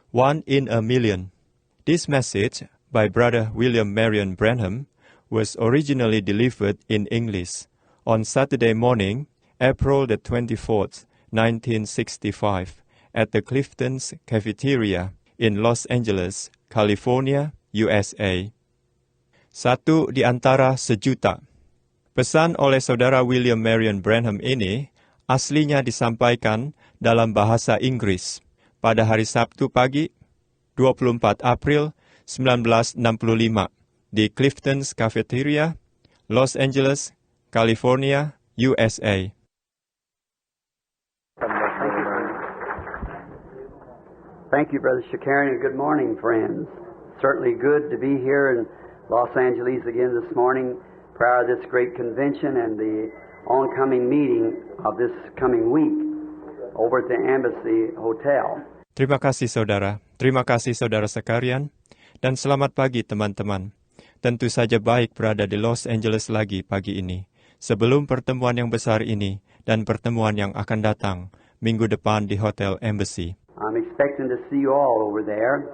One in a Million. This message by Brother William Marion Branham was originally delivered in English on Saturday morning, April the 24th, 1965, at the Clifton's Cafeteria in Los Angeles, California, USA. Satu di antara sejuta. Pesan oleh Saudara William Marion Branham ini aslinya disampaikan dalam bahasa Inggris pada hari Sabtu pagi, 24 April 1965, di Clifton's Cafeteria, Los Angeles, California, USA. Thank you, Brother Shakarian, and good morning, friends. Certainly good to be here in Los Angeles again this morning, prior to this great convention and the oncoming meeting of this coming week over at the Embassy Hotel. Terima kasih Saudara Shakarian, dan selamat pagi teman-teman. Tentu saja baik berada di Los Angeles lagi pagi ini, sebelum pertemuan yang besar ini dan pertemuan yang akan datang minggu depan di Hotel Embassy. I'm expecting to see you all over there,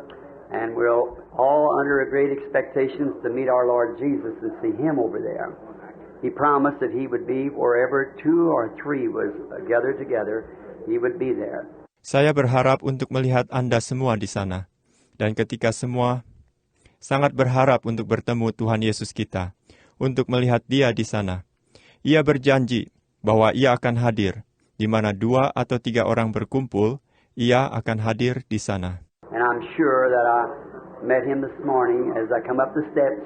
and we're all under a great expectation to meet our Lord Jesus and see Him over there. He promised that He would be wherever 2 or 3 was gathered together, He would be there. Saya berharap untuk melihat Anda semua di sana. Dan ketika semua sangat berharap untuk bertemu Tuhan Yesus kita, untuk melihat Dia di sana. Ia berjanji bahwa Ia akan hadir, di mana 2 atau 3 orang berkumpul, Ia akan hadir di sana. And I'm sure that I met Him this morning as I come up the steps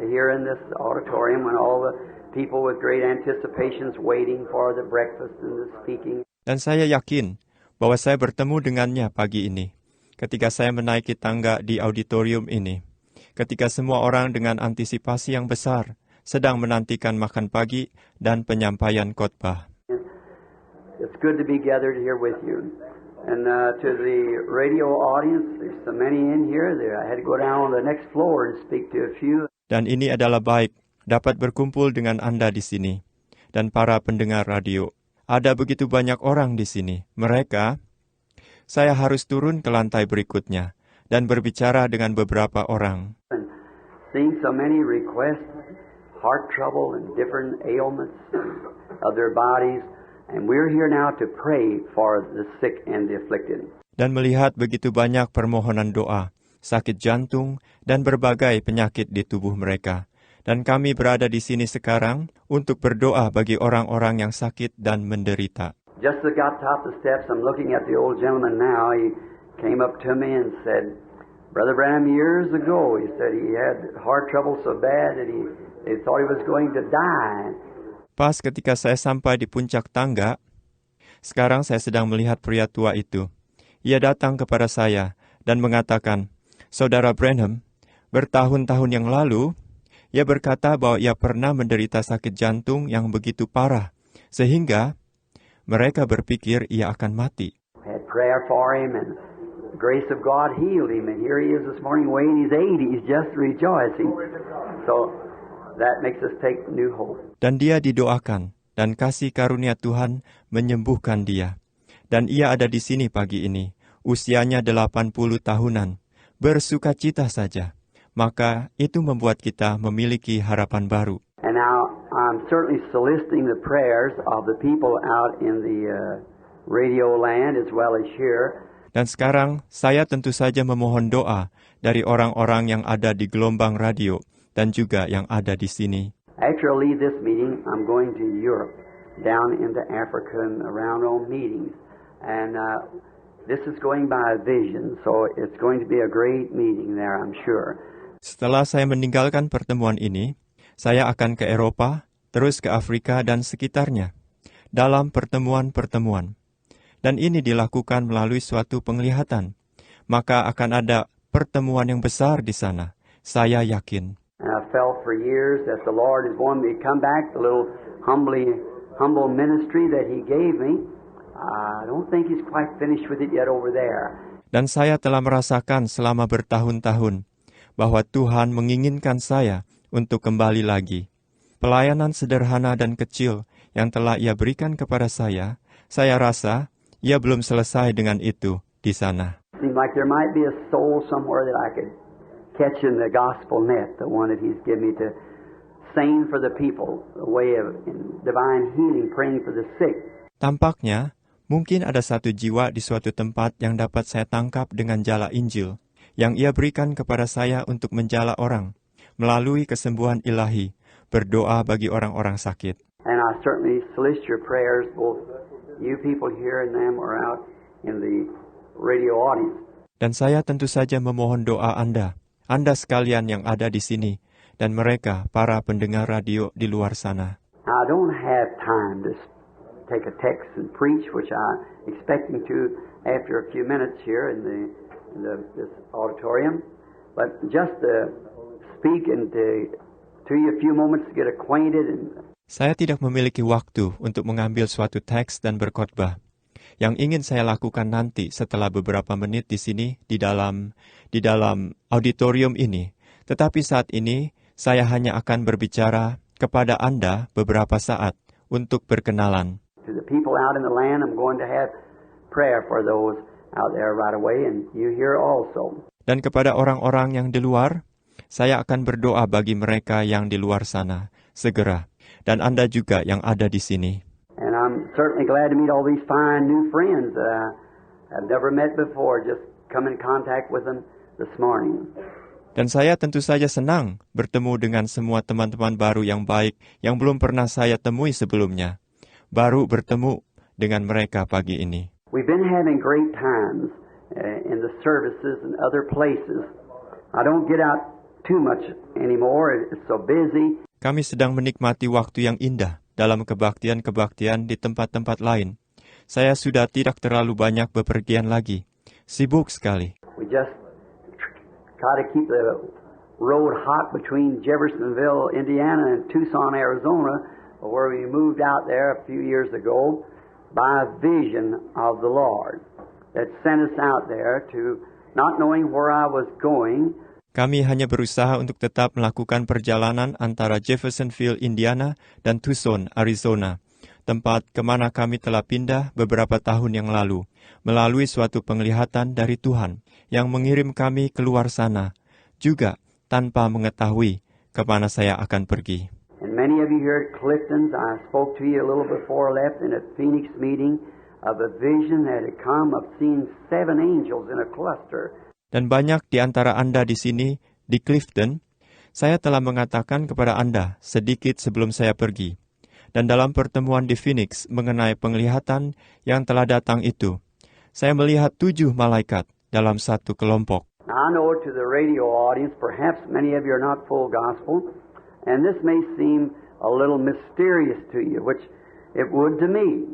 here in this auditorium when all the people with great anticipations waiting for the breakfast and the speaking. Dan saya yakin bahwa saya bertemu dengannya pagi ini, ketika saya menaiki tangga di auditorium ini, ketika semua orang dengan antisipasi yang besar sedang menantikan makan pagi dan penyampaian khotbah. It's good to be gathered here with you. And to the radio audience, there's so many in here. I had to go down on the next floor and speak to a few. Dan ini adalah baik, dapat berkumpul dengan Anda di sini. Dan para pendengar radio. Ada begitu banyak orang di sini. Mereka, saya harus turun ke lantai berikutnya dan berbicara dengan beberapa orang. And seeing so many requests, heart trouble and different ailments of their bodies, and we're here now to pray for the sick and the afflicted. Dan melihat begitu banyak permohonan doa, sakit jantung, dan berbagai penyakit di tubuh mereka. Dan kami berada di sini sekarang untuk berdoa bagi orang-orang yang sakit dan menderita. Just as I got top the steps, I'm looking at the old gentleman now. He came up to me and said, Brother Branham, years ago, he said he had heart trouble so bad that he thought he was going to die. Pas ketika saya sampai di puncak tangga, sekarang saya sedang melihat pria tua itu. Ia datang kepada saya dan mengatakan, Saudara Branham, bertahun-tahun yang lalu, ia berkata bahwa ia pernah menderita sakit jantung yang begitu parah, sehingga mereka berpikir ia akan mati. Had prayer for him and the grace of God healed him. And here he is this morning weighing his 80s, just rejoicing. So that makes us take new hope. Dan dia didoakan, dan kasih karunia Tuhan menyembuhkan dia. Dan ia ada di sini pagi ini, usianya 80 tahunan, bersukacita saja. Maka itu membuat kita memiliki harapan baru. And now I'm certainly soliciting the prayers of the people out in the radio land as well as here. Dan sekarang saya tentu saja memohon doa dari orang-orang yang ada di gelombang radio dan juga yang ada di sini. After I leave this meeting, I'm going to Europe, down into Africa and around on meetings. And this is going by a vision, so it's going to be a great meeting there, I'm sure. Setelah saya meninggalkan pertemuan ini, saya akan ke Eropa, terus ke Afrika dan sekitarnya, dalam pertemuan-pertemuan. Dan ini dilakukan melalui suatu penglihatan. Maka akan ada pertemuan yang besar di sana, saya yakin. And I felt for years that the Lord is wanting me to come back, the little humble ministry that He gave me. I don't think He's quite finished with it yet over there. Dan saya telah merasakan selama bertahun-tahun, bahwa Tuhan menginginkan saya untuk kembali lagi. Pelayanan sederhana dan kecil yang telah Ia berikan kepada saya rasa Ia belum selesai dengan itu di sana. seemed like there might be a soul somewhere that I could catch in the gospel net, the one that He's given me to sing for the people, a way of divine healing, praying for the sick. Tampaknya, mungkin ada satu jiwa di suatu tempat yang dapat saya tangkap dengan jala Injil, yang Ia berikan kepada saya untuk menjala orang, melalui kesembuhan ilahi, berdoa bagi orang-orang sakit. And I certainly solicit your prayers, both you people here and them or out in the radio audience. Dan saya tentu saja memohon doa Anda sekalian yang ada di sini, dan mereka, para pendengar radio di luar sana. I don't have time to take a text and preach, which I'm expecting to after a few minutes here in this auditorium, but just to speak and to you a few moments to get acquainted. Saya tidak memiliki waktu untuk mengambil suatu teks dan berkhotbah. Yang ingin saya lakukan nanti setelah beberapa menit di sini di dalam auditorium ini. Tetapi saat ini saya hanya akan berbicara kepada Anda beberapa saat untuk berkenalan. To the people out in the land, I'm going to have prayer for those out there right away, and you here also. Dan kepada orang-orang yang di luar, saya akan berdoa bagi mereka yang di luar sana segera. Dan Anda juga yang ada di sini. And I'm certainly glad to meet all these fine new friends that I've never met before, just come in contact with them this morning. Dan saya tentu saja senang bertemu dengan semua teman-teman baru yang baik yang belum pernah saya temui sebelumnya. Baru bertemu dengan mereka pagi ini. We've been having great times in the services and other places. I don't get out too much anymore. It's so busy. Kami sedang menikmati waktu yang indah dalam kebaktian-kebaktian di tempat-tempat lain. Saya sudah tidak terlalu banyak bepergian lagi. Sibuk sekali. We just try to keep the road hot between Jeffersonville, Indiana and Tucson, Arizona, where we moved out there a few years ago by a vision of the Lord that sent us out there to not knowing where I was going. Kami hanya berusaha untuk tetap melakukan perjalanan antara Jeffersonville, Indiana, dan Tucson, Arizona, tempat kemana kami telah pindah beberapa tahun yang lalu, melalui suatu penglihatan dari Tuhan yang mengirim kami keluar sana, juga tanpa mengetahui kemana saya akan pergi. And many of you here at Clifton's, I spoke to you a little before I left in a Phoenix meeting of a vision that had come of seeing 7 angels in a cluster. Dan banyak di antara Anda di sini, di Clifton, saya telah mengatakan kepada Anda sedikit sebelum saya pergi. Dan dalam pertemuan di Phoenix mengenai penglihatan yang telah datang itu, saya melihat 7 malaikat dalam satu kelompok. I know to the radio audience, perhaps many of you are not full gospel, and this may seem a little mysterious to you, which it would to me.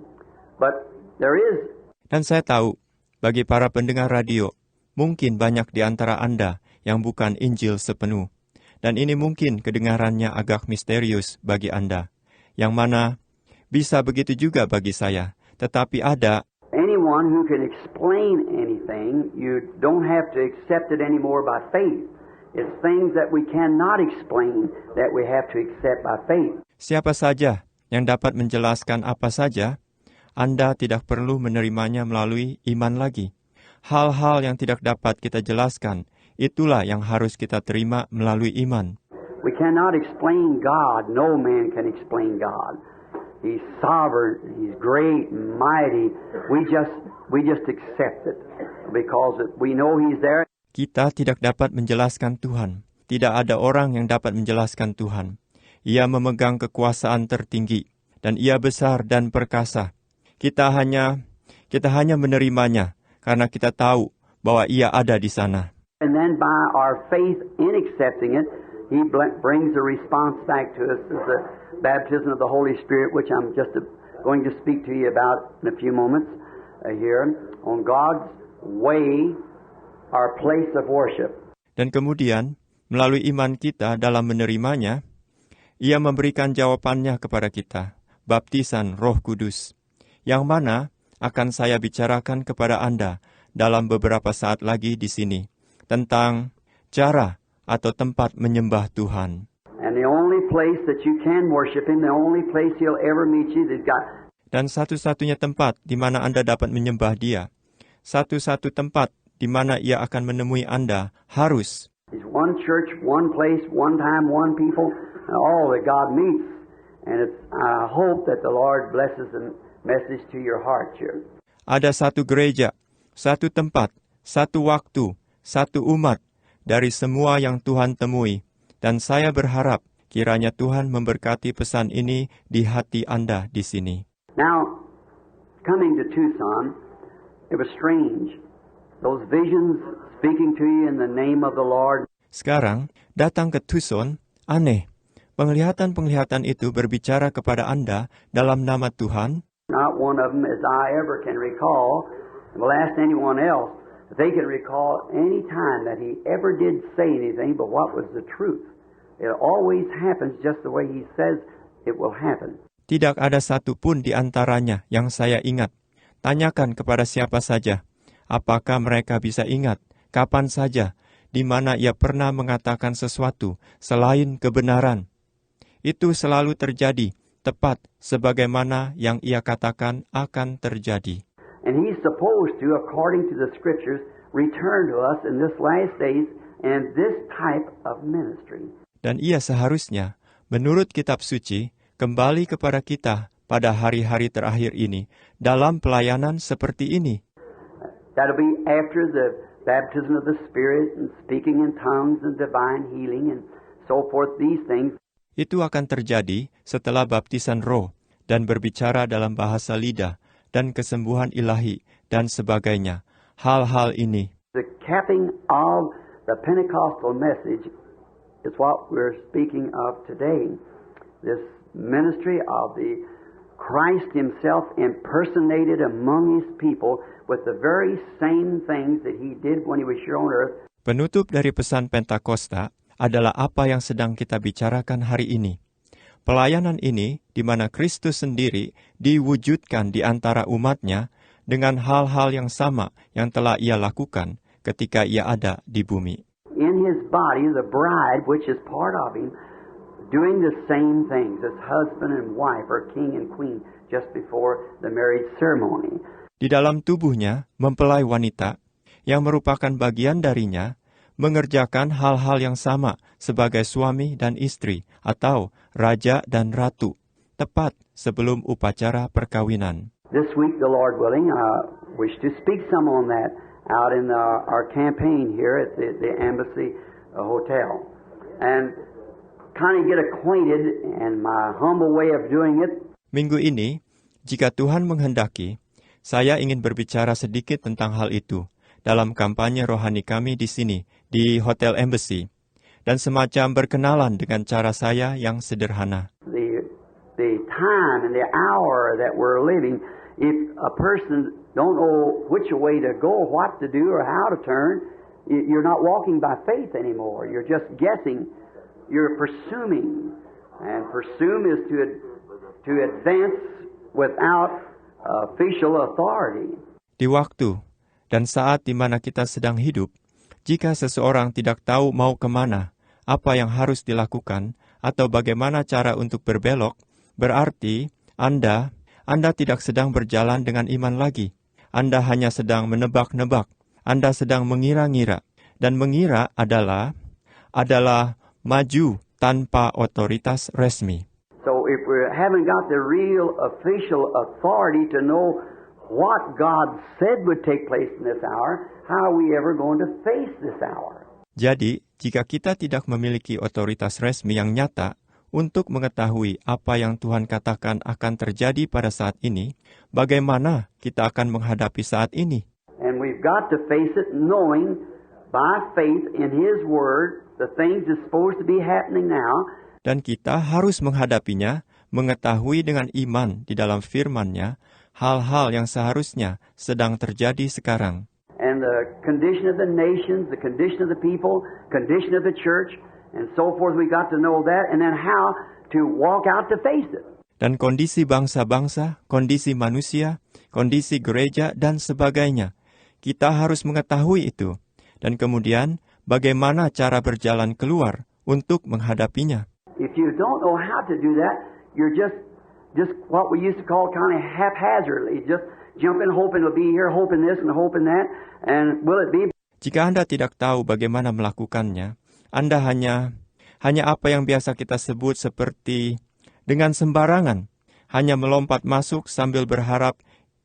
But there is. Dan saya tahu, bagi para pendengar radio, mungkin banyak di antara Anda yang bukan Injil sepenuh. Dan ini mungkin kedengarannya agak misterius bagi Anda. Yang mana bisa begitu juga bagi saya. Tetapi ada anyone who can explain anything, you don't have to accept it anymore by faith. It's things that we cannot explain that we have to accept by faith. Siapa saja yang dapat menjelaskan apa saja, Anda tidak perlu menerimanya melalui iman lagi. Hal-hal yang tidak dapat kita jelaskan, itulah yang harus kita terima melalui iman. We cannot explain God. No man can explain God. He's sovereign. He's great and mighty. We just accept it because we know He's there. Kita tidak dapat menjelaskan Tuhan. Tidak ada orang yang dapat menjelaskan Tuhan. Ia memegang kekuasaan tertinggi dan Ia besar dan perkasa. Kita hanya menerimanya karena kita tahu bahwa Ia ada di sana. And then by our faith in accepting it, He brings a response back to us as the baptism of the Holy Spirit, which I'm just going to speak to you about in a few moments here, on God's way, our place of worship. Dan kemudian, melalui iman kita dalam menerimanya, Ia memberikan jawabannya kepada kita, baptisan Roh Kudus, yang mana akan saya bicarakan kepada Anda dalam beberapa saat lagi di sini, tentang cara atau tempat menyembah Tuhan. And the only place that you can worship Him, the only place He'll ever meet you, they've got. Dan satu-satunya tempat di mana Anda dapat menyembah Dia, satu-satu tempat di mana Ia akan menemui Anda harus. It's one church, one place, one time, one people, and all that God meets. And I hope that the Lord blesses the message to your heart here. Ada satu gereja, satu tempat, satu waktu, satu umat dari semua yang Tuhan temui. Dan saya berharap kiranya Tuhan memberkati pesan ini di hati Anda di sini. Now, coming to Tucson, it was strange. Those visions speaking to you in the name of the Lord. Sekarang, datang ke Tucson, aneh. Penglihatan-penglihatan itu berbicara kepada Anda dalam nama Tuhan. Not one of them, as I ever can recall, and will ask anyone else, if they can recall any time that he ever did say anything but what was the truth. It always happens just the way he says it will happen. Tidak ada satu pun di antaranya yang saya ingat. Tanyakan kepada siapa saja. Apakah mereka bisa ingat kapan saja di mana ia pernah mengatakan sesuatu selain kebenaran? Itu selalu terjadi, tepat sebagaimana yang ia katakan akan terjadi. And he's supposed to, according to the Scriptures, return to us in this last days and this type of ministry. Dan ia seharusnya, menurut kitab suci, kembali kepada kita pada hari-hari terakhir ini dalam pelayanan seperti ini. That'll be after the baptism of the Spirit and speaking in tongues and divine healing and so forth, these things. Itu akan terjadi setelah baptisan roh dan berbicara dalam bahasa lidah dan kesembuhan ilahi dan sebagainya. Hal-hal ini. The capping of the Pentecostal message is what we're speaking of today. This ministry of the Christ Himself impersonated among His people with the very same things that He did when He was here on earth. Penutup dari pesan Pentakosta adalah apa yang sedang kita bicarakan hari ini. Pelayanan ini di mana Kristus sendiri diwujudkan di antara umatnya dengan hal-hal yang sama yang telah Ia lakukan ketika Ia ada di bumi. In His body, the bride, which is part of Him, doing the same things as husband and wife or king and queen just before the marriage ceremony. Di dalam tubuhnya, mempelai wanita yang merupakan bagian darinya mengerjakan hal-hal yang sama sebagai suami dan istri atau raja dan ratu, tepat sebelum upacara perkawinan. This week, the Lord willing, I wish to speak some on that out in our campaign here at the Embassy Hotel. And kind of get acquainted, and my humble way of doing it. Minggu ini, jika Tuhan menghendaki, saya ingin berbicara sedikit tentang hal itu dalam kampanye rohani kami di sini, di Hotel Embassy, dan semacam berkenalan dengan cara saya yang sederhana. The time and the hour that we're living, if a person don't know which way to go, what to do, or how to turn, you're not walking by faith anymore. You're just guessing. You're presuming, and presume is to advance without official authority. Di waktu dan saat di mana kita sedang hidup, jika seseorang tidak tahu mau kemana, apa yang harus dilakukan, atau bagaimana cara untuk berbelok, berarti Anda tidak sedang berjalan dengan iman lagi. Anda hanya sedang menebak-nebak. Anda sedang mengira-ngira. Dan mengira adalah maju tanpa otoritas resmi. So if we haven't got the real official authority to know what God said would take place in this hour, how are we ever going to face this hour? Jadi, jika kita tidak memiliki otoritas resmi yang nyata untuk mengetahui apa yang Tuhan katakan akan terjadi pada saat ini, bagaimana kita akan menghadapi saat ini? And we've got to face it knowing by faith in His Word the things that's supposed to be happening now. Dan kita harus menghadapinya, mengetahui dengan iman di dalam firman-Nya, hal-hal yang seharusnya sedang terjadi sekarang. And the condition of the nations, the condition of the people, condition of the church, and so forth, we got to know that, and then how to walk out to face it. Dan kondisi bangsa-bangsa, kondisi manusia, kondisi gereja, dan sebagainya. Kita harus mengetahui itu. Dan kemudian, bagaimana cara berjalan keluar untuk menghadapinya. If you don't know how to do that, you're just what we used to call kind of haphazardly, just jumping, hoping it'll be here, hoping this and hoping that. And will it be? Jika Anda tidak tahu bagaimana melakukannya, Anda hanya apa yang biasa kita sebut seperti dengan sembarangan, hanya melompat masuk sambil berharap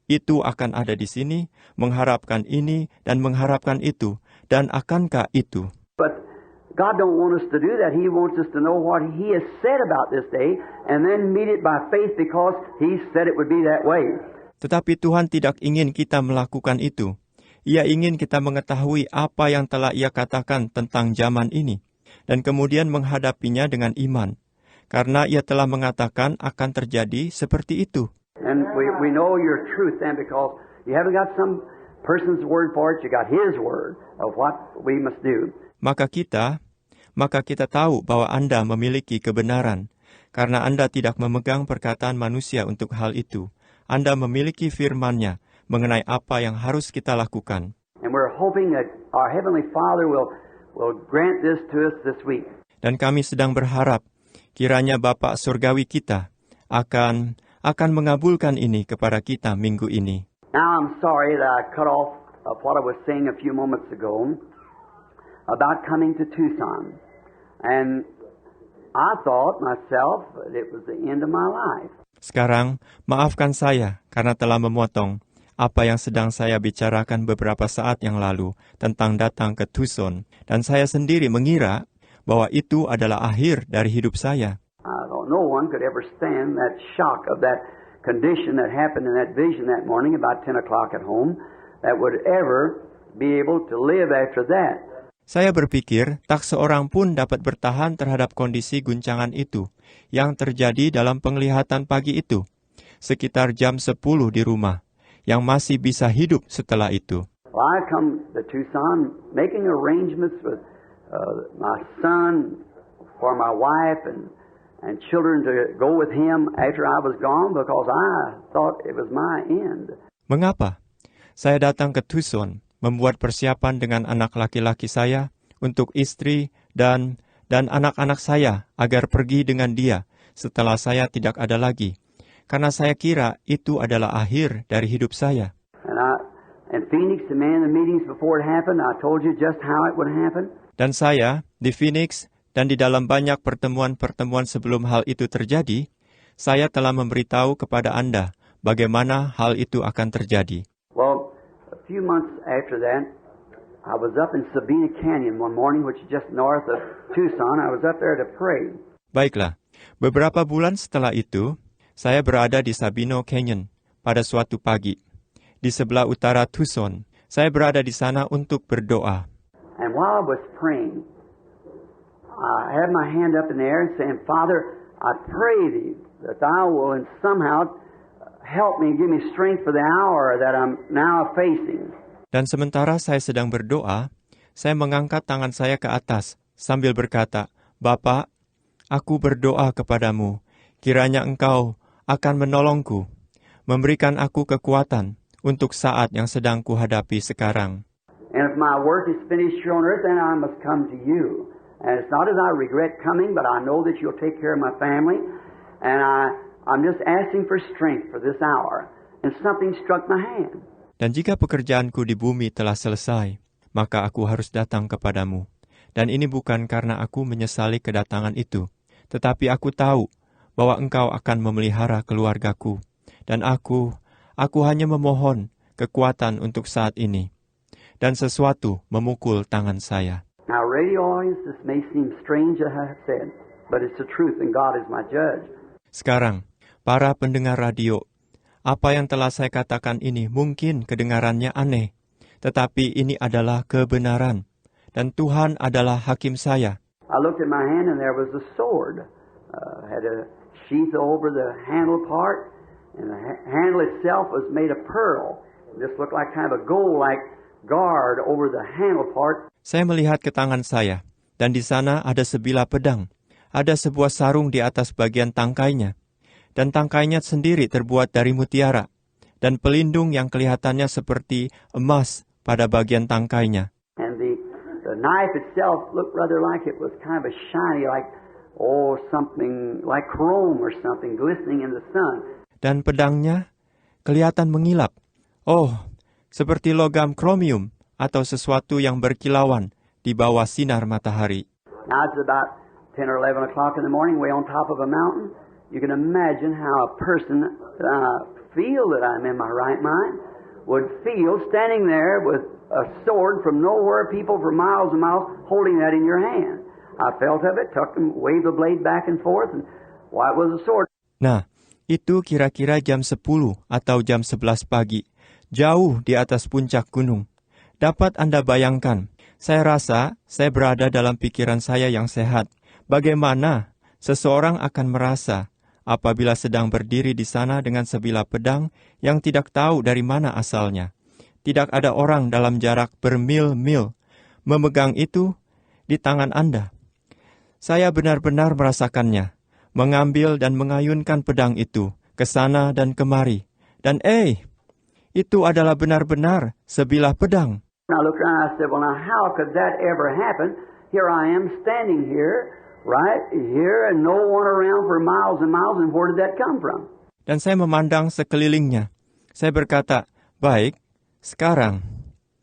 itu akan ada di sini, mengharapkan ini dan mengharapkan itu, dan akankah itu? But God don't want us to do that. He wants us to know what He has said about this day and then meet it by faith because He said it would be that way. Tetapi Tuhan tidak ingin kita melakukan itu. Ia ingin kita mengetahui apa yang telah Ia katakan tentang zaman ini, dan kemudian menghadapinya dengan iman, karena Ia telah mengatakan akan terjadi seperti itu. And we know your truth then because you haven't got some person's word for it, you got His word of what we must do. Maka kita tahu bahwa Anda memiliki kebenaran, karena Anda tidak memegang perkataan manusia untuk hal itu. Anda memiliki firman-Nya mengenai apa yang harus kita lakukan. And we're hoping that our Heavenly Father will grant this to us this week. Dan kami sedang berharap kiranya Bapa Surgawi kita akan mengabulkan ini kepada kita minggu ini. Now I'm sorry that I cut off what I was saying a few moments ago about coming to Tucson. And I thought myself that it was the end of my life. Sekarang, maafkan saya karena telah memotong apa yang sedang saya bicarakan beberapa saat yang lalu tentang datang ke Tucson, dan saya sendiri mengira bahwa itu adalah akhir dari hidup saya. No one could ever stand that shock of that condition that happened in that vision that morning about 10 o'clock at home that would ever be able to live after that. Saya berpikir tak seorang pun dapat bertahan terhadap kondisi guncangan itu yang terjadi dalam penglihatan pagi itu, sekitar jam 10 di rumah, yang masih bisa hidup setelah itu. Well, I come to Tucson making arrangements with my son for my wife and children to go with him after I was gone because I thought it was my end. Mengapa? Saya datang ke Tucson membuat persiapan dengan anak laki-laki saya untuk istri dan anak-anak saya agar pergi dengan dia setelah saya tidak ada lagi. Karena saya kira itu adalah akhir dari hidup saya. And Phoenix, the man in the meetings before it happened, I told you just how it would happen. Dan saya di Phoenix dan di dalam banyak pertemuan-pertemuan sebelum hal itu terjadi, saya telah memberitahu kepada Anda bagaimana hal itu akan terjadi. Well, a few months after that, I was up in Sabina Canyon one morning, which is just north of Tucson. I was up there to pray. Baiklah, beberapa bulan setelah itu, saya berada di Sabino Canyon pada suatu pagi. Di sebelah utara Tucson, saya berada di sana untuk berdoa. And while I was praying, I had my hand up in the air and saying, Father, I pray Thee that Thou will somehow help me and give me strength for the hour that I'm now facing. Dan sementara saya sedang berdoa, saya mengangkat tangan saya ke atas sambil berkata, Bapa, aku berdoa kepadamu, kiranya Engkau akan menolongku, memberikan aku kekuatan untuk saat yang sedang kuhadapi sekarang. And if my work is finished here on earth, then I must come to you. And it's not as I regret coming, but I know that you'll take care of my family. And I'm just asking for strength for this hour. And something struck my hand. Dan jika pekerjaanku di bumi telah selesai, maka aku harus datang kepadamu. Dan ini bukan karena aku menyesali kedatangan itu, tetapi aku tahu bahwa Engkau akan memelihara keluargaku. Dan aku hanya memohon kekuatan untuk saat ini. Dan sesuatu memukul tangan saya. Now, radio audience, this may seem strange as I have said, but it's the truth and God is my judge. Sekarang, para pendengar radio, apa yang telah saya katakan ini mungkin kedengarannya aneh, tetapi ini adalah kebenaran, dan Tuhan adalah hakim saya. I looked at my hand and there was a sword. Had a sheath over the handle part, and the handle itself was made of pearl. It just looked like kind of a gold-like guard over the handle part. Saya melihat ke tangan saya, dan di sana ada sebilah pedang. Ada sebuah sarung di atas bagian tangkainya, dan tangkainya sendiri terbuat dari mutiara, dan pelindung yang kelihatannya seperti emas pada bagian tangkainya. And the knife itself looked rather like it was kind of a shiny, like something like chrome or something glistening in the sun. Dan pedangnya kelihatan mengilap. Seperti logam kromium atau sesuatu yang berkilauan di bawah sinar matahari. Now it's about 10 or 11 o'clock in the morning, way on top of a mountain. You can imagine how a person feel that I'm in my right mind would feel standing there with a sword from nowhere, people for miles and miles, holding that in your hand. I felt of it, took and waved the blade back and forth, and why it was a sword. Nah, itu kira-kira jam 10 atau jam 11 pagi, jauh di atas puncak gunung. Dapat Anda bayangkan, saya rasa saya berada dalam pikiran saya yang sehat. Bagaimana seseorang akan merasa apabila sedang berdiri di sana dengan sebilah pedang yang tidak tahu dari mana asalnya. Tidak ada orang dalam jarak bermil-mil memegang itu di tangan Anda. Saya benar-benar merasakannya, mengambil dan mengayunkan pedang itu ke sana dan kemari. Dan itu adalah benar-benar sebilah pedang. I looked around and I said, well, now how could that ever happen? Here I am standing here, right here, and no one around for miles and miles, and where did that come from? Dan saya memandang sekelilingnya. Saya berkata, baik, sekarang,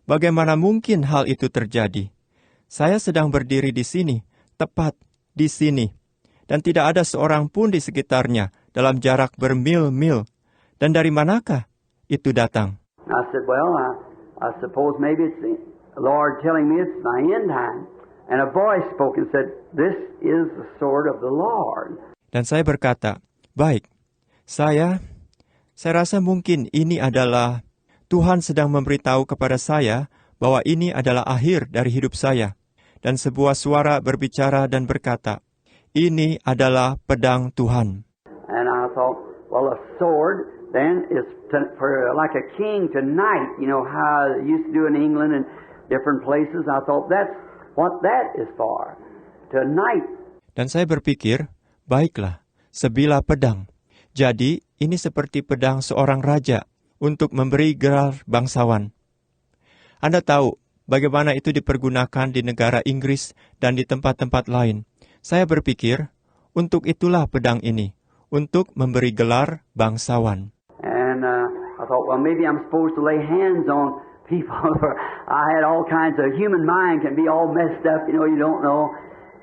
bagaimana mungkin hal itu terjadi? Saya sedang berdiri di sini, tepat di sini, dan tidak ada seorang pun di sekitarnya dalam jarak bermil-mil. Dan dari manakah itu datang? I said, well, I suppose maybe it's the Lord telling me it's my end time. And a voice spoke and said, this is the sword of the Lord. Dan saya berkata, baik, saya rasa mungkin ini adalah Tuhan sedang memberitahu kepada saya bahwa ini adalah akhir dari hidup saya. Dan sebuah suara berbicara dan berkata, ini adalah pedang Tuhan. And I thought, well, a sword then is for like a king to knight, you know how they used to do in England and different places. I thought that's what that is for, to knight. Dan saya berpikir, baiklah, sebilah pedang. Jadi, ini seperti pedang seorang raja untuk memberi gelar bangsawan. Anda tahu bagaimana itu dipergunakan di negara Inggris dan di tempat-tempat lain. Saya berpikir, untuk itulah pedang ini, untuk memberi gelar bangsawan. And I thought, well, maybe I'm supposed to lay hands on people. I had all kinds of human mind can be all messed up, you don't know.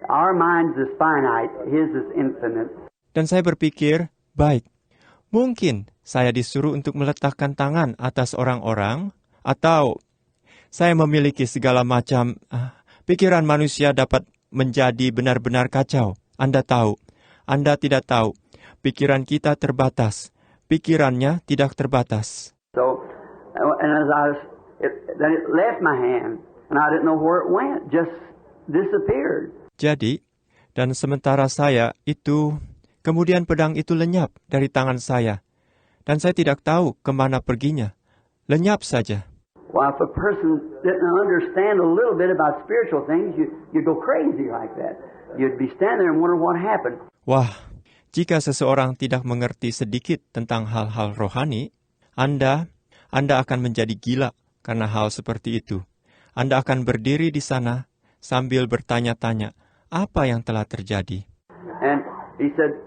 Our minds is finite, his is infinite. Dan saya berpikir, baik, mungkin saya disuruh untuk meletakkan tangan atas orang-orang, atau saya memiliki segala macam pikiran manusia dapat menjadi benar-benar kacau. Anda tahu, Anda tidak tahu, pikiran kita terbatas. Pikirannya tidak terbatas. So, and as then it left my hand, and I didn't know where it went, just disappeared. Jadi, dan sementara saya itu, kemudian pedang itu lenyap dari tangan saya, dan saya tidak tahu kemana perginya. Lenyap saja. Well, if a person didn't understand a little bit about spiritual things, you'd go crazy like that. You'd be standing there and wonder what happened. Wah. Jika seseorang tidak mengerti sedikit tentang hal-hal rohani, Anda akan menjadi gila karena hal seperti itu. Anda akan berdiri di sana sambil bertanya-tanya, apa yang telah terjadi? And he said,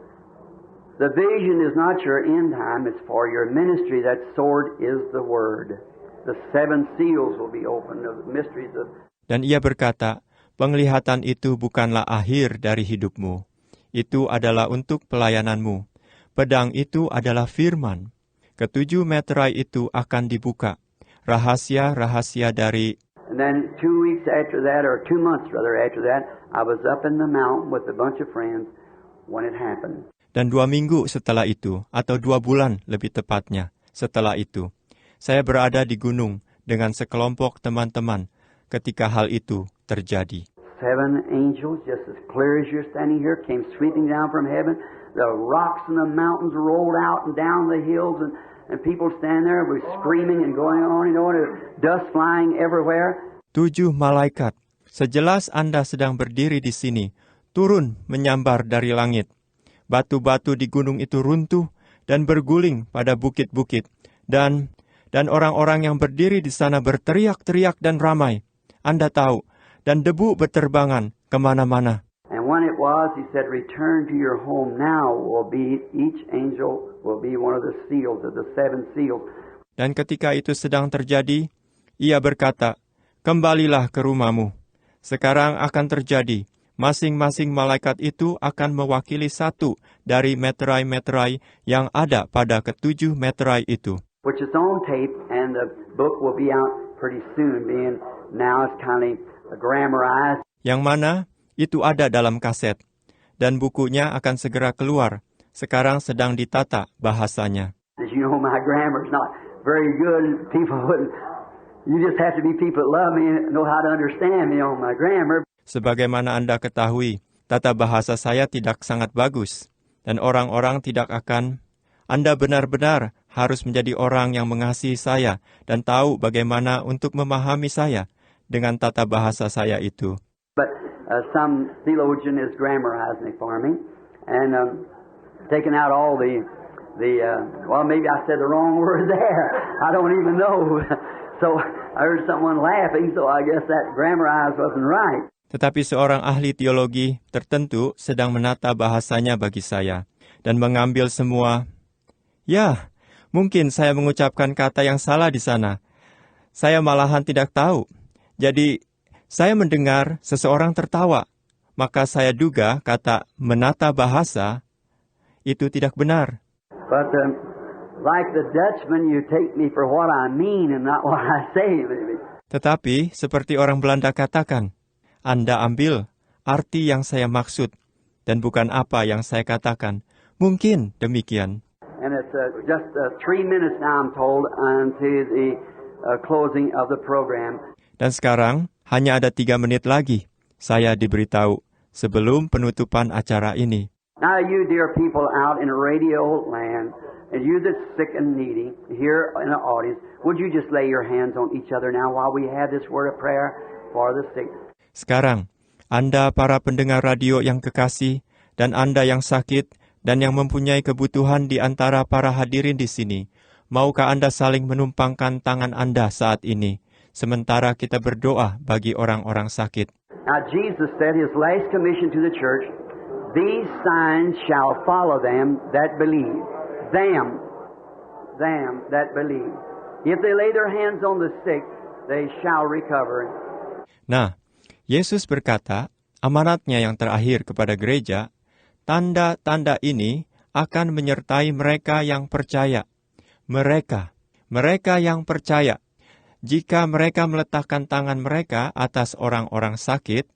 the vision is not your end time, it's for your ministry. That sword is the word. The 7 seals will be opened of the mysteries of... Dan ia berkata, penglihatan itu bukanlah akhir dari hidupmu. Itu adalah untuk pelayananmu. Pedang itu adalah firman. Ketujuh meterai itu akan dibuka. Rahasia-rahasia dari... And then 2 weeks after that, or 2 months rather after that, I was up in the mountain with a bunch of friends when it happened. Dan 2 minggu setelah itu, atau 2 bulan lebih tepatnya, setelah itu, saya berada di gunung dengan sekelompok teman-teman ketika hal itu terjadi. 7 angels, just as clear as you're standing here, came sweeping down from heaven. The rocks and the mountains rolled out and down the hills, and people stand there with screaming and going on, dust flying everywhere. 7 malaikat, sejelas Anda sedang berdiri di sini, turun menyambar dari langit. Batu-batu di gunung itu runtuh dan berguling pada bukit-bukit, dan orang-orang yang berdiri di sana berteriak-teriak dan ramai. Anda tahu, dan debu berterbangan kemana-mana. And when it was, he said, return to your home now each angel will be one of the seals of the 7 seals. Dan ketika itu sedang terjadi, ia berkata, Kembalilah ke rumahmu. Sekarang akan terjadi, masing-masing malaikat itu akan mewakili satu dari meterai-meterai yang ada pada ketujuh meterai itu. Which is on tape, and the book will be out pretty soon, being now it's kind of grammarized. Yang mana itu ada dalam kaset, dan bukunya akan segera keluar. Sekarang sedang ditata bahasanya. As you know, my grammar's not very good. People wouldn't. You just have to be people that love me and know how to understand me on my grammar. Sebagaimana Anda ketahui, tata bahasa saya tidak sangat bagus, dan orang-orang tidak akan. Anda benar-benar harus menjadi orang yang mengasihi saya dan tahu bagaimana untuk memahami saya dengan tata bahasa saya itu. But some theologian is grammarizing it for me and taking out all the well, maybe I said the wrong word there. I don't even know. So I heard someone laughing, so I guess that grammarized wasn't right. Tetapi seorang ahli teologi tertentu sedang menata bahasanya bagi saya dan mengambil semua. Ya, mungkin saya mengucapkan kata yang salah di sana. Saya malahan tidak tahu. Jadi, saya mendengar seseorang tertawa. Maka saya duga kata menata bahasa itu tidak benar. But like the Dutchman, you take me for what I mean and not what I say. Tetapi, seperti orang Belanda katakan, Anda ambil arti yang saya maksud dan bukan apa yang saya katakan. Mungkin demikian. And it's just 3 minutes now, I'm told, until the closing of the program. Dan sekarang, hanya ada 3 menit lagi, saya diberitahu, sebelum penutupan acara ini. Now you dear people out in radio land, and you that's sick and needy, here in the audience, would you just lay your hands on each other now while we have this word of prayer for the sick? Sekarang, Anda para pendengar radio yang kekasih, dan Anda yang sakit, dan yang mempunyai kebutuhan di antara para hadirin di sini, maukah Anda saling menumpangkan tangan Anda saat ini, sementara kita berdoa bagi orang-orang sakit? Now Jesus said his last commission to the church, these signs shall follow them that believe. Them that believe. If they lay their hands on the sick, they shall recover. Nah, Yesus berkata, amanatnya yang terakhir kepada gereja, tanda-tanda ini akan menyertai mereka yang percaya. Mereka yang percaya. Jika mereka meletakkan tangan mereka atas orang-orang sakit,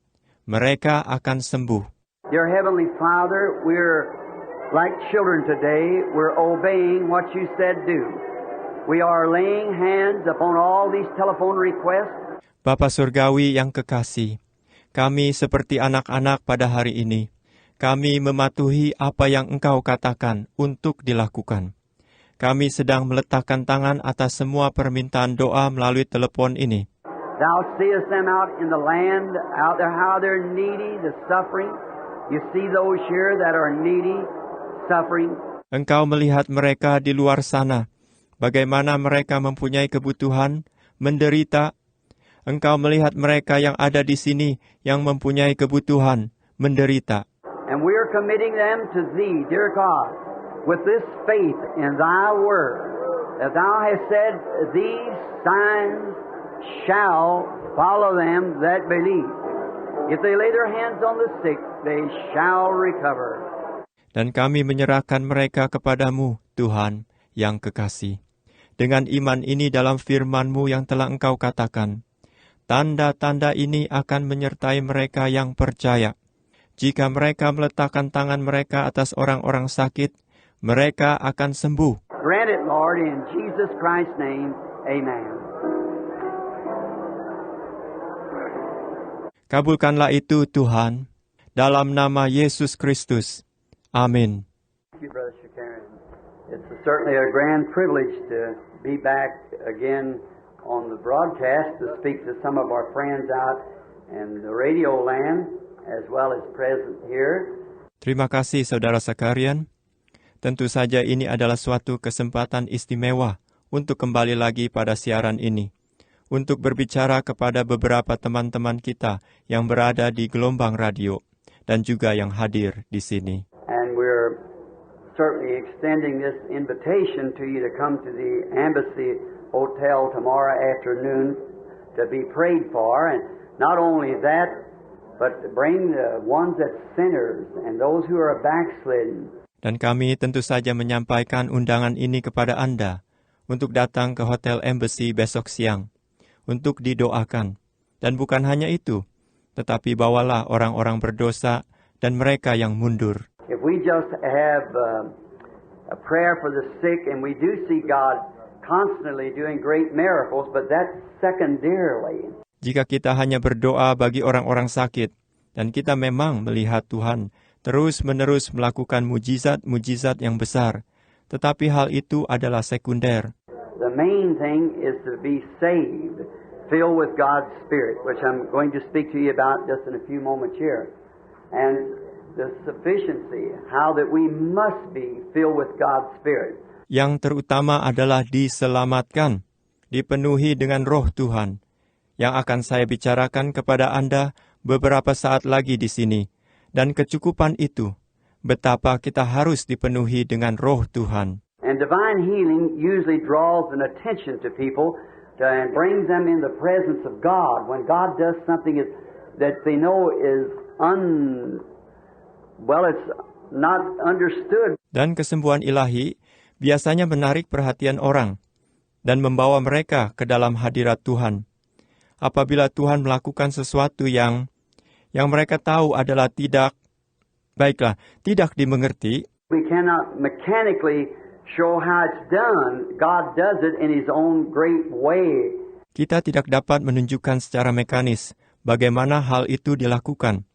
mereka akan sembuh. Dear Heavenly Father, we're like children today. We're obeying what you said do. We are laying hands upon all these telephone requests. Bapa Surgawi yang kekasih, kami seperti anak-anak pada hari ini. Kami mematuhi apa yang Engkau katakan untuk dilakukan. Kami sedang meletakkan tangan atas semua permintaan doa melalui telepon ini. Thou seest them out in the land, out there, how they're needy, the suffering. You see those here that are needy, suffering. Engkau melihat mereka di luar sana, bagaimana mereka mempunyai kebutuhan, menderita. Engkau melihat mereka yang ada di sini, yang mempunyai kebutuhan, menderita. And we are committing them to Thee, dear God, with this faith in Thy Word, that Thou hast said, these signs shall follow them that believe. If they lay their hands on the sick, they shall recover. Dan kami menyerahkan mereka kepadamu, Tuhan, yang kekasih. Dengan iman ini dalam firman-Mu yang telah Engkau katakan, tanda-tanda ini akan menyertai mereka yang percaya. Jika mereka meletakkan tangan mereka atas orang-orang sakit, mereka akan sembuh. Grant it, Lord, in Jesus Christ's name. Amen. Kabulkanlah itu, Tuhan, dalam nama Yesus Kristus. Amin. Thank you, Brother Shakaran. It's certainly a grand privilege to be back again on the broadcast to speak to some of our friends out in the radio land, as well as present here. Terima kasih, Saudara Shakarian. Tentu saja ini adalah suatu kesempatan istimewa untuk kembali lagi pada siaran ini, untuk berbicara kepada beberapa teman-teman kita yang berada di gelombang radio dan juga yang hadir di sini. And we're certainly extending this invitation to you to come to the Embassy Hotel tomorrow afternoon to be prayed for, and not only that, but to bring the ones that sinners and those who are backslidden. Dan kami tentu saja menyampaikan undangan ini kepada Anda untuk datang ke Hotel Embassy besok siang untuk didoakan. Dan bukan hanya itu, tetapi bawalah orang-orang berdosa dan mereka yang mundur. If we just have a prayer for the sick, and we do see God constantly doing great miracles, but that's secondarily. Jika kita hanya berdoa bagi orang-orang sakit, dan kita memang melihat Tuhan terus-menerus melakukan mujizat-mujizat yang besar, tetapi hal itu adalah sekunder. The main thing is to be saved, filled with God's Spirit, which I'm going to speak to you about just in a few moments here. And the sufficiency, how that we must be filled with God's Spirit. Yang terutama adalah diselamatkan, dipenuhi dengan roh Tuhan, yang akan saya bicarakan kepada Anda beberapa saat lagi di sini. Dan kecukupan itu, betapa kita harus dipenuhi dengan roh Tuhan. And divine healing usually draws an attention to people and brings them in the presence of God. When God does something that they know is it's not understood. Dan kesembuhan ilahi biasanya menarik perhatian orang dan membawa mereka ke dalam hadirat Tuhan. Apabila Tuhan melakukan sesuatu yang mereka tahu adalah tidak dimengerti, we cannot mechanically show how it's done. God does it in His own great way. Kita tidak dapat menunjukkan secara mekanis bagaimana hal itu dilakukan.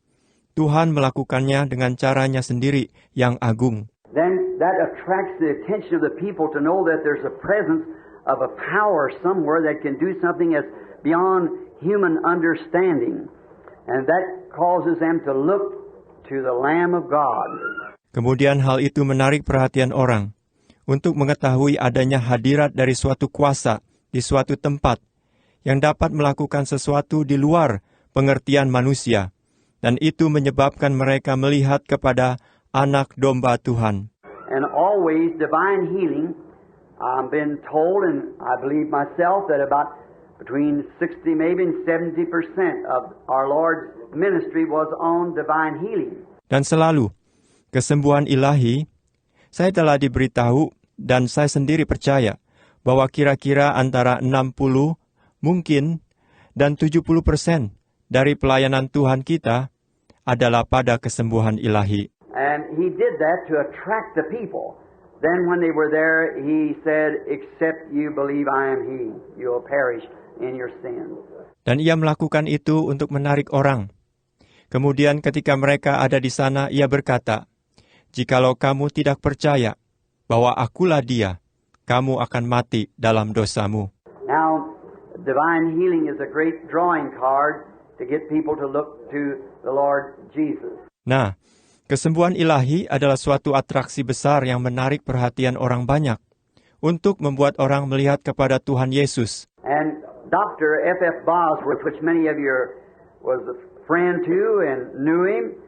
Tuhan melakukannya dengan caranya sendiri yang agung. Then that attracts the attention of the people to know that there's a presence of a power somewhere that can do something that's beyond human understanding. And that causes them to look to the Lamb of God. Kemudian hal itu menarik perhatian orang untuk mengetahui adanya hadirat dari suatu kuasa di suatu tempat yang dapat melakukan sesuatu di luar pengertian manusia. Dan itu menyebabkan mereka melihat kepada anak domba Tuhan. And always divine healing, I've been told, and I believe myself, that about between 60 maybe and 70% of our Lord's ministry was on divine healing. Dan selalu, kesembuhan ilahi, saya telah diberitahu dan saya sendiri percaya bahwa kira-kira antara 60 mungkin dan 70% dari pelayanan Tuhan kita adalah pada kesembuhan ilahi. And He did that to attract the people. Then when they were there, He said, "Except you believe I am He, you will perish in your sins." Dan Ia melakukan itu untuk menarik orang. Kemudian ketika mereka ada di sana, Ia berkata, "Jikalau kamu tidak percaya bahwa akulah Dia, kamu akan mati dalam dosamu." Now, divine healing is a great drawing card to get people to look to the Lord Jesus. Nah, kesembuhan ilahi adalah suatu atraksi besar yang menarik perhatian orang banyak untuk membuat orang melihat kepada Tuhan Yesus. And Dr. F.F. Bosworth, which many of you was a friend to and knew him,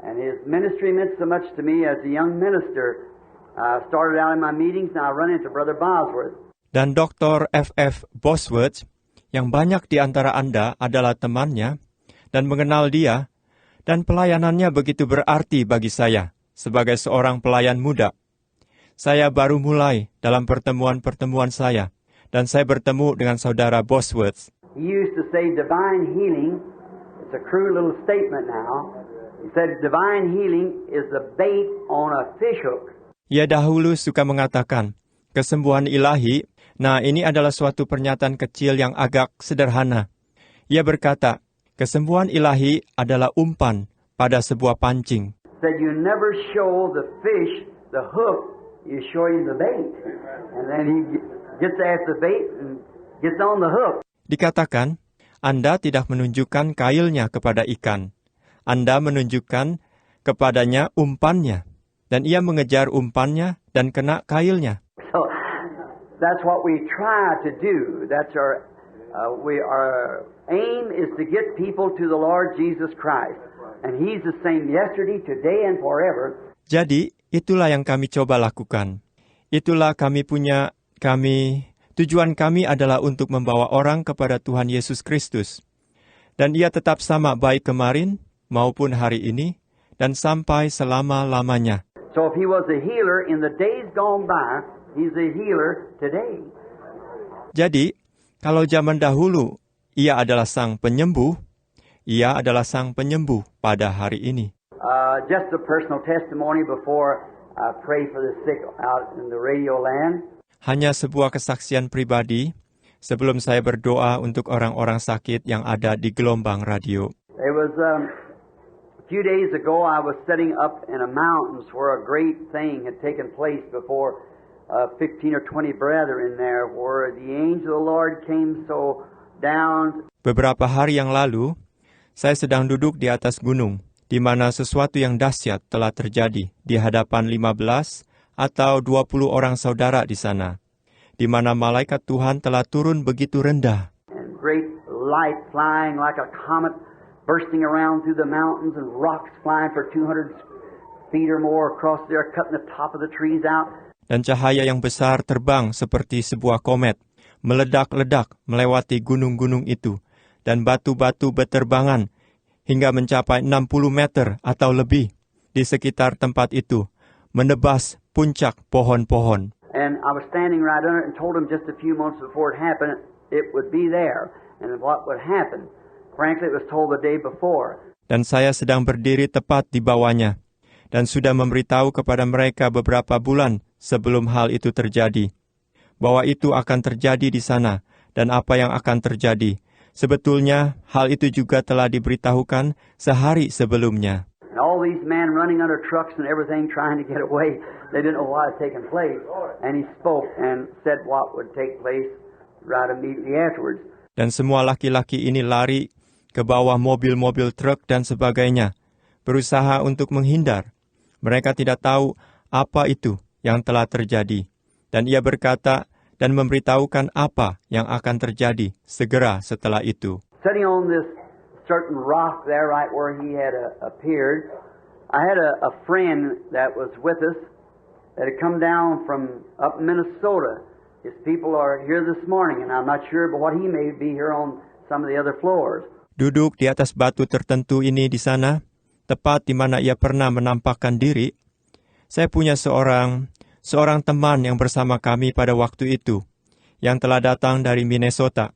and his ministry meant so much to me as a young minister. I started out in my meetings and I run into Brother Bosworth. Dan Dr. F.F. Bosworth, yang banyak di antara Anda adalah temannya dan mengenal dia, dan pelayanannya begitu berarti bagi saya sebagai seorang pelayan muda. Saya baru mulai dalam pertemuan-pertemuan saya, dan saya bertemu dengan saudara Bosworth. He used to say divine healing, it's a crude little statement now, he said divine healing is the bait on a fish hook. Ia dahulu suka mengatakan, kesembuhan ilahi, nah ini adalah suatu pernyataan kecil yang agak sederhana. Ia berkata, kesembuhan ilahi adalah umpan pada sebuah pancing. Said you never show the fish the hook, you show him the bait. And then he gets after the bait and gets on the hook. Dikatakan, Anda tidak menunjukkan kailnya kepada ikan. Anda menunjukkan kepadanya umpannya. Dan ia mengejar umpannya dan kena kailnya. So that's what we try to do. That's our aim is to get people to the Lord Jesus Christ. And He's the same yesterday, today, and forever. Jadi, itulah yang kami coba lakukan. Itulah kami Tujuan kami adalah untuk membawa orang kepada Tuhan Yesus Kristus. Dan Ia tetap sama baik kemarin maupun hari ini dan sampai selama-lamanya. So if He was a healer in the days gone by, He's a healer today. Jadi, kalau zaman dahulu Ia adalah Sang Penyembuh, Ia adalah Sang Penyembuh pada hari ini. Just a personal testimony before I pray for the sick out in the radio land. Hanya sebuah kesaksian pribadi sebelum saya berdoa untuk orang-orang sakit yang ada di gelombang radio. It was a few days ago I was sitting up in a mountains where a great thing had taken place before 15 or 20 brethren there, where the angel of the Lord came so down. Beberapa hari yang lalu, saya sedang duduk di atas gunung, di mana sesuatu yang dahsyat telah terjadi di hadapan 15 atau 20 orang saudara di sana, di mana malaikat Tuhan telah turun begitu rendah. And great light flying like a comet, bursting around through the mountains, and rocks flying for 200 feet or more across there, cutting the top of the trees out. Dan cahaya yang besar terbang seperti sebuah komet, meledak-ledak melewati gunung-gunung itu, dan batu-batu berterbangan hingga mencapai 60 meter atau lebih di sekitar tempat itu, menebas puncak pohon-pohon. And I was standing right under it and told him just a few months before it happened, it would be there, and what would happen. Frankly, it was told the day before. Dan saya sedang berdiri tepat di bawahnya, dan sudah memberitahu kepada mereka beberapa bulan sebelum hal itu terjadi, bahwa itu akan terjadi di sana, dan apa yang akan terjadi. Sebetulnya, hal itu juga telah diberitahukan sehari sebelumnya. And all these men running under trucks and everything trying to get away, they didn't know what had taken place. And he spoke and said what would take place right immediately afterwards. Dan semua laki-laki ini lari ke bawah mobil-mobil truk dan sebagainya, berusaha untuk menghindar. Mereka tidak tahu apa itu yang telah terjadi. Dan ia berkata dan memberitahukan apa yang akan terjadi segera setelah itu. Sitting on this certain rock there right where he had appeared, I had a friend that was with us that had come down from up in Minnesota. His people are here this morning, and I'm not sure, but what he may be here on some of the other floors. Duduk di atas batu tertentu ini di sana, tepat di mana ia pernah menampakkan diri, saya punya seorang teman yang bersama kami pada waktu itu, yang telah datang dari Minnesota.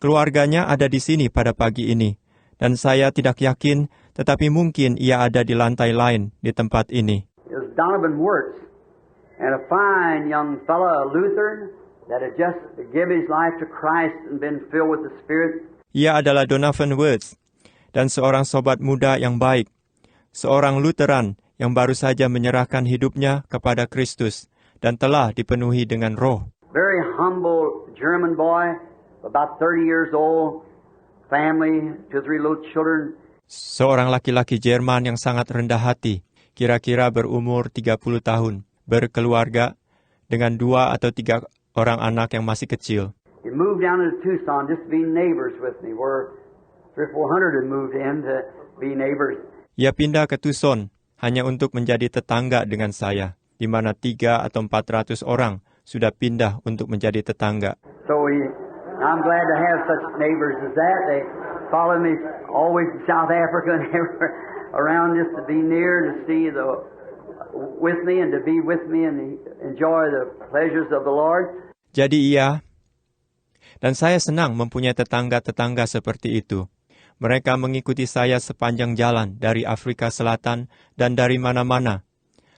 Keluarganya ada di sini pada pagi ini, dan saya tidak yakin, tetapi mungkin ia ada di lantai lain di tempat ini. It was Donovan Wirtz, and a fine young fellow, a Lutheran, that had just given his life to Christ and been filled with the Spirit. Ia adalah Donovan Wirtz, dan seorang sobat muda yang baik, seorang Lutheran yang baru saja menyerahkan hidupnya kepada Kristus dan telah dipenuhi dengan roh. Very humble German boy, about 30 years old, family, 2-3 little children. Seorang laki-laki Jerman yang sangat rendah hati, kira-kira berumur 30 tahun, berkeluarga dengan 2 atau 3 orang anak yang masih kecil. He moved down into Tucson just to be neighbors with me, where 300-400 had moved in to be neighbors. Ia pindah ke Tucson hanya untuk menjadi tetangga dengan saya, di mana 300 atau 400 orang sudah pindah untuk menjadi tetangga. So I'm glad to have such neighbors as that. They follow me always in South Africa and everywhere around just to be near, to see with me and to be with me and enjoy the pleasures of the Lord. Jadi dan saya senang mempunyai tetangga-tetangga seperti itu. Mereka mengikuti saya sepanjang jalan dari Afrika Selatan dan dari mana-mana,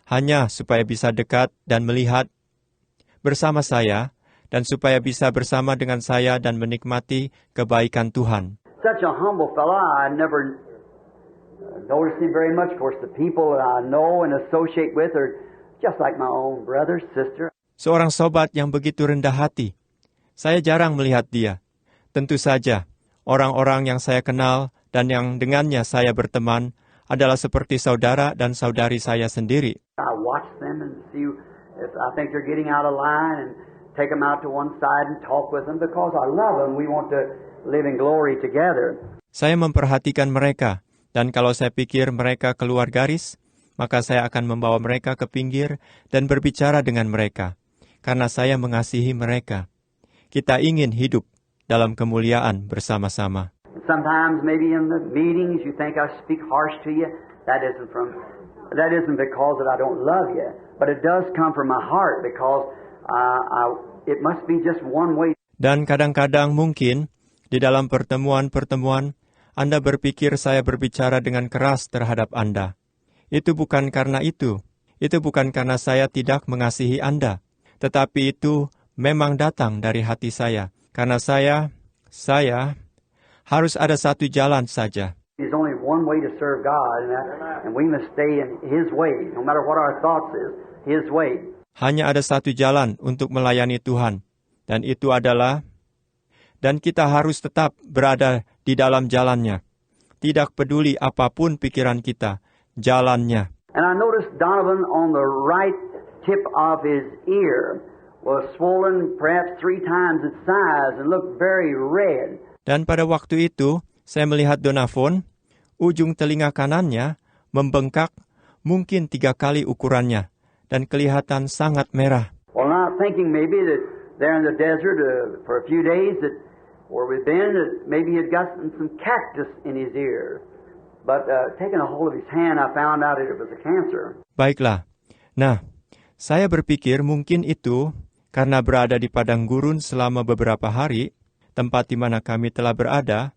hanya supaya bisa dekat dan melihat bersama saya, dan supaya bisa bersama dengan saya dan menikmati kebaikan Tuhan. Such a humble fellow, I never noticed him very much. Of course, the people that I know and associate with are just like my own brother, sister. Seorang sobat yang begitu rendah hati. Saya jarang melihat dia. Tentu saja, orang-orang yang saya kenal dan yang dengannya saya berteman adalah seperti saudara dan saudari saya sendiri. I watch them and see if I think they're getting out of line and take them out to one side and talk with them because I love them. We want to live in glory together. Saya memperhatikan mereka, dan kalau saya pikir mereka keluar garis, maka saya akan membawa mereka ke pinggir dan berbicara dengan mereka, karena saya mengasihi mereka. Kita ingin hidup dalam kemuliaan bersama-sama. Sometimes maybe in the meetings you think I speak harsh to you. That isn't because that I don't love you, but it does come from my heart because it must be just one way. Dan kadang-kadang mungkin di dalam pertemuan-pertemuan Anda berpikir saya berbicara dengan keras terhadap Anda. Itu bukan karena itu. Itu bukan karena saya tidak mengasihi Anda. Tetapi itu memang datang dari hati saya. Karena saya harus ada satu jalan saja. There's only one way to serve God, and we must stay in His way, no matter what our thoughts is, His way. Hanya ada satu jalan untuk melayani Tuhan, dan itu adalah, dan kita harus tetap berada di dalam jalannya. Tidak peduli apapun pikiran kita, jalannya. And I noticed Donovan on the right tip of his ear was swollen perhaps 3 times its size and looked very red. Dan pada waktu itu, saya melihat Donovan, ujung telinga kanannya membengkak mungkin 3 kali ukurannya dan kelihatan sangat merah. Well, not thinking maybe that there in the desert for a few days that where we've been, that maybe he'd got some cactus in his ear. But taking a hold of his hand, I found out that it was a cancer. Baiklah. Nah, saya berpikir mungkin itu karena berada di padang gurun selama beberapa hari, tempat di mana kami telah berada,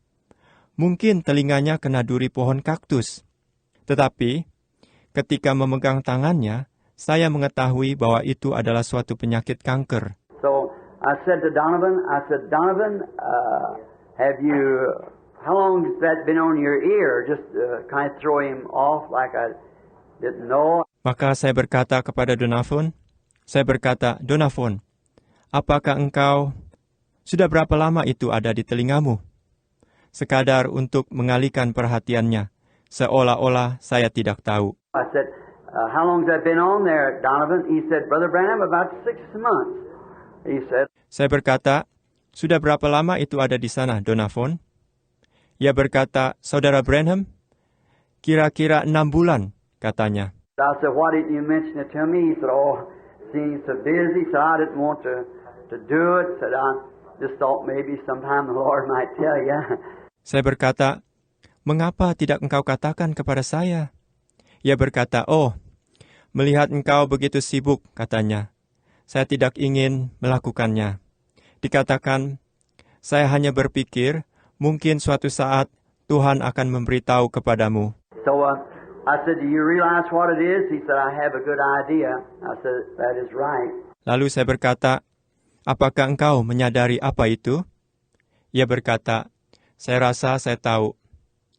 mungkin telinganya kena duri pohon kaktus. Tetapi, ketika memegang tangannya, saya mengetahui bahwa itu adalah suatu penyakit kanker. So, I said to Donovan, how long has that been on your ear? Just kind of throw him off like I didn't know. Maka saya berkata kepada Donovan, apakah engkau, sudah berapa lama itu ada di telingamu? Sekadar untuk mengalihkan perhatiannya, seolah-olah saya tidak tahu. I said, how long has that been on there, Donovan? He said, Brother Branham, about 6 months. He said. Saya berkata, sudah berapa lama itu ada di sana, Donovan? Ia berkata, Saudara Branham, kira-kira 6 bulan, katanya. I said, why didn't you mention it to me? He said, oh, seems so busy, so I didn't want to do it. Said, I just thought maybe sometime the Lord might tell you. Saya berkata, mengapa tidak engkau katakan kepada saya? Ia berkata, oh, melihat engkau begitu sibuk, katanya. Saya tidak ingin melakukannya. Dikatakan, saya hanya berpikir, mungkin suatu saat Tuhan akan memberitahu kepadamu. So I said, do you realize what it is? He said, I have a good idea. I said, that is right. Lalu saya berkata, apakah engkau menyadari apa itu? Ia berkata, saya rasa saya tahu.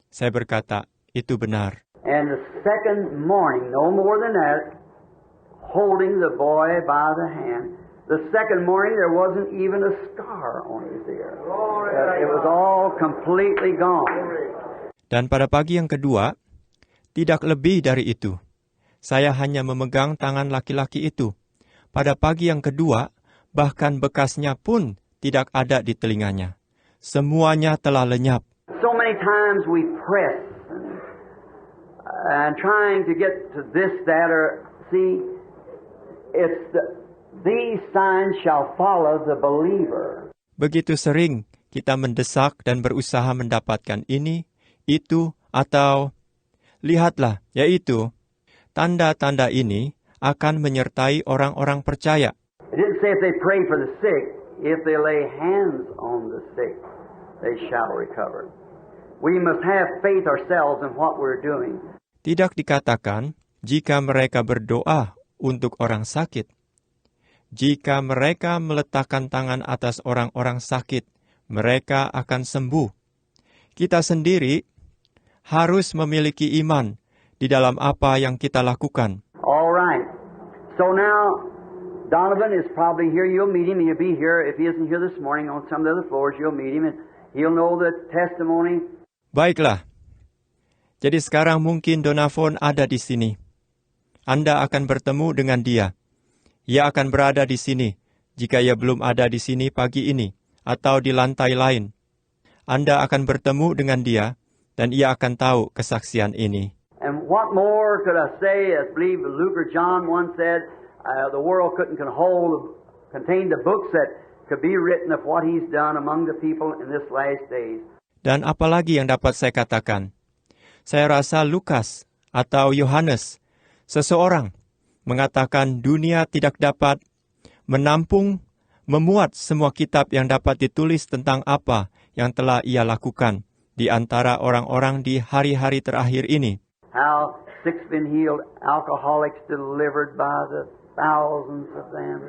Saya berkata, itu benar. And the second morning, no more than that, holding the boy by the hand, the second morning there wasn't even a scar on his ear. It was all completely gone. Dan pada pagi yang kedua, tidak lebih dari itu. Saya hanya memegang tangan laki-laki itu. Pada pagi yang kedua, bahkan bekasnya pun tidak ada di telinganya. Semuanya telah lenyap. So many times we press and trying to get to this, that, or see, it's these signs shall follow the believer. Begitu sering kita mendesak dan berusaha mendapatkan ini, itu, atau lihatlah, yaitu tanda-tanda ini akan menyertai orang-orang percaya. It didn't say if they pray for the sick, if they lay hands on the sick, they shall recover. We must have faith ourselves in what we're doing. Tidak dikatakan jika mereka berdoa untuk orang sakit. Jika mereka meletakkan tangan atas orang-orang sakit, mereka akan sembuh. Kita sendiri harus memiliki iman di dalam apa yang kita lakukan. All right. So now, Donovan is probably here. You'll meet him. He'll be here. If he isn't here this morning on some of the other floors, you'll meet him and he'll know the testimony. Baiklah. Jadi sekarang mungkin Donovan ada di sini. Anda akan bertemu dengan dia. Ia akan berada di sini jika ia belum ada di sini pagi ini atau di lantai lain. Anda akan bertemu dengan dia dan ia akan tahu kesaksian ini. And what more could I say? I believe Luke or John once said, the world couldn't contain the books that could be written of what He's done among the people in this last days. Dan apalagi yang dapat saya katakan? Saya rasa Lukas atau Yohanes, seseorang, mengatakan dunia tidak dapat menampung, memuat semua kitab yang dapat ditulis tentang apa yang telah ia lakukan di antara orang-orang di hari-hari terakhir ini. How sick's been healed, alcoholics delivered by the thousands of them,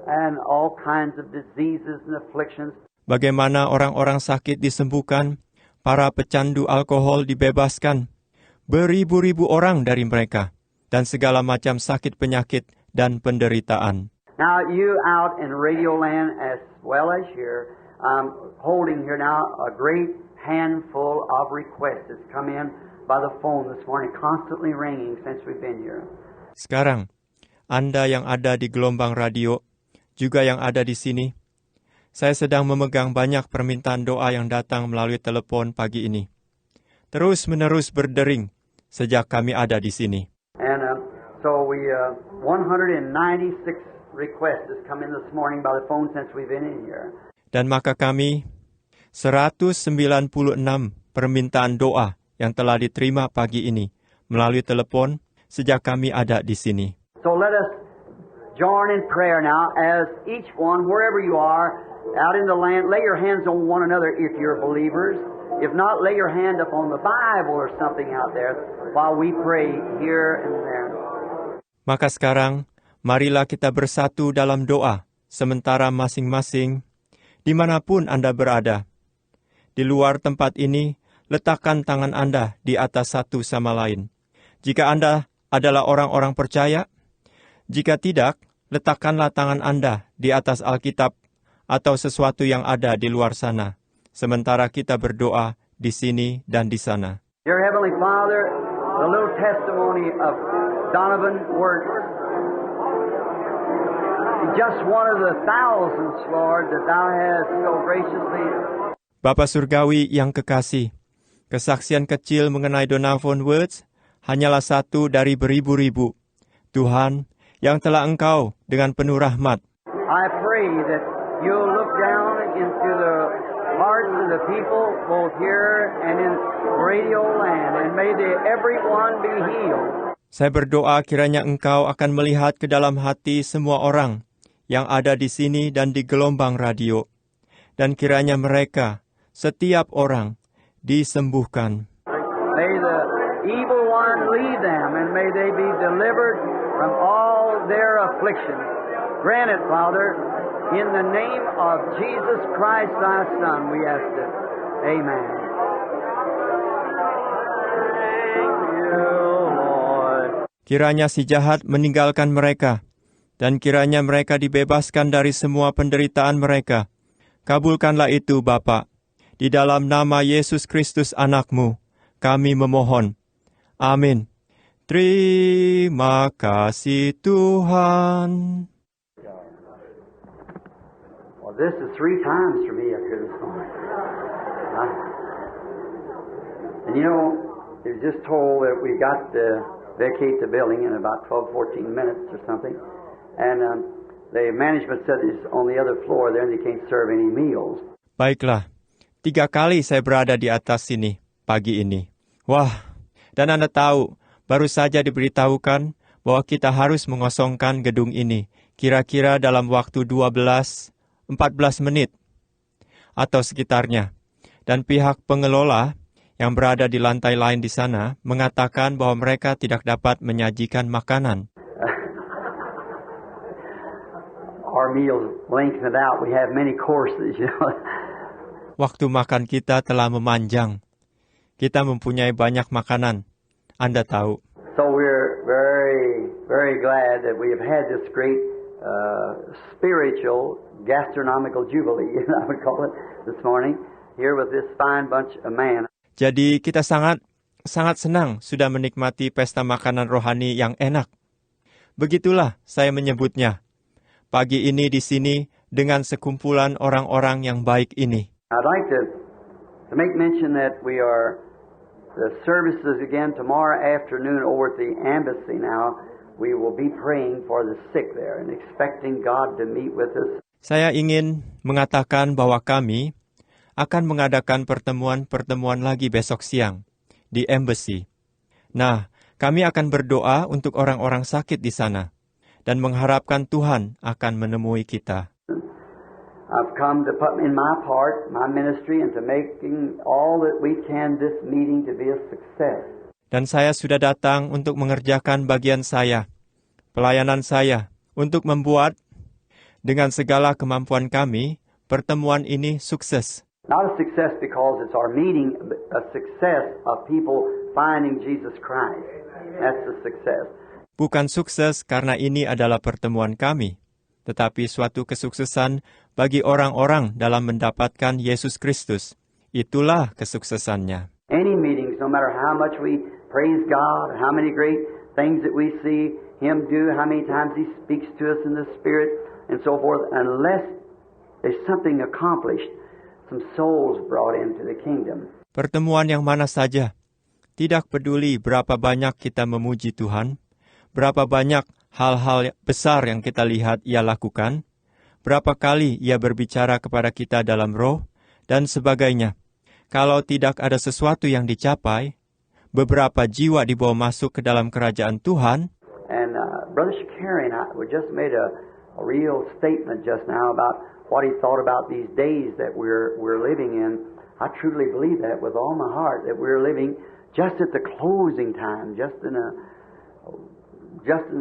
and all kinds of diseases and afflictions. Bagaimana orang-orang sakit disembuhkan, para pecandu alkohol dibebaskan, beribu-ribu orang dari mereka, dan segala macam sakit penyakit dan penderitaan. Now you out in Radio Land as well as here, holding here now a great handful of requests that's come in by the phone this morning, constantly ringing since we've been here. Sekarang, Anda yang ada di gelombang radio, juga yang ada di sini, saya sedang memegang banyak permintaan doa yang datang melalui telepon pagi ini. Terus-menerus berdering sejak kami ada di sini. And so 196 requests has come in this morning by the phone since we've been in here. Dan maka kami 196 permintaan doa yang telah diterima pagi ini melalui telepon sejak kami ada di sini. So let us join in prayer now as each one, wherever you are, out in the land, lay your hands on one another if you're believers. If not, lay your hand up on the Bible or something out there while we pray here and there. Maka sekarang, marilah kita bersatu dalam doa, sementara masing-masing, dimanapun Anda berada. Di luar tempat ini, letakkan tangan Anda di atas satu sama lain. Jika Anda adalah orang-orang percaya, jika tidak, letakkanlah tangan Anda di atas Alkitab atau sesuatu yang ada di luar sana, sementara kita berdoa di sini dan di sana. Dear Heavenly Father, the little testimony of Donovan Wirtz, just one of the thousands, Lord, that Thou hast so graciously. Bapa Surgawi yang kekasih, kesaksian kecil mengenai Donovan Wirtz hanyalah satu dari beribu-ribu. Tuhan, yang telah Engkau dengan penuh rahmat. I pray that You'll look down into the hearts of the people, both here and in Radio Land, and may everyone be healed. Saya berdoa kiranya Engkau akan melihat ke dalam hati semua orang yang ada di sini dan di gelombang radio, dan kiranya mereka, setiap orang, disembuhkan. May the evil one lead them, and may they be delivered from all their afflictions. Grant it, Father, in the name of Jesus Christ, Thy Son, we ask it. Amen. Thank you, Lord. Kiranya si jahat meninggalkan mereka, dan kiranya mereka dibebaskan dari semua penderitaan mereka. Kabulkanlah itu, Bapa. Di dalam nama Yesus Kristus anak-Mu, kami memohon. Amin. Terima kasih Tuhan. Well, this is 3 times for me up here this morning. And you know, it was just told that we got to vacate the building in about 12-14 minutes or something. And the management said it's on the other floor there and they can't serve any meals. Baiklah, 3 kali saya berada di atas sini pagi ini. Wah, dan Anda tahu, baru saja diberitahukan bahwa kita harus mengosongkan gedung ini, kira-kira dalam waktu 12-14 menit atau sekitarnya. Dan pihak pengelola yang berada di lantai lain di sana mengatakan bahwa mereka tidak dapat menyajikan makanan. Our meals lengthened out. We have many courses, you know. Waktu makan kita telah memanjang. Kita mempunyai banyak makanan. Anda tahu. So we're very, very glad that we have had this great spiritual gastronomical jubilee, I would call it, this morning, here with this fine bunch of man. Jadi kita sangat senang sudah menikmati pesta makanan rohani yang enak. Begitulah saya menyebutnya. Pagi ini di sini dengan sekumpulan orang-orang yang baik ini. I'd like to make mention that we are the services again tomorrow afternoon over at the embassy now. We will be praying for the sick there and expecting God to meet with us. Saya ingin mengatakan bahwa kami akan mengadakan pertemuan-pertemuan lagi besok siang di embassy. Nah, kami akan berdoa untuk orang-orang sakit di sana dan mengharapkan Tuhan akan menemui kita. I've come to put in my part, my ministry, and to making all that we can this meeting to be a success. Dan saya sudah datang untuk mengerjakan bagian saya, pelayanan saya, untuk membuat dengan segala kemampuan kami, pertemuan ini sukses. Not a success because it's our meeting, but a success of people finding Jesus Christ. That's the success. Bukan sukses karena ini adalah pertemuan kami, tetapi suatu kesuksesan bagi orang-orang dalam mendapatkan Yesus Kristus. Itulah kesuksesannya. Any meetings, no matter how much we praise God, how many great things that we see Him do, how many times He speaks to us in the Spirit, and so forth, unless there's something accomplished, some souls brought into the kingdom. Pertemuan yang mana saja, tidak peduli berapa banyak kita memuji Tuhan, berapa banyak hal-hal besar yang kita lihat Ia lakukan, berapa kali Ia berbicara kepada kita dalam roh, dan sebagainya. Kalau tidak ada sesuatu yang dicapai, beberapa jiwa dibawa masuk ke dalam kerajaan Tuhan. And Brother Shakarian we just made a real statement just now about what he thought about these days that we're living in. I truly believe that with all my heart, that we're living just at the closing time, just in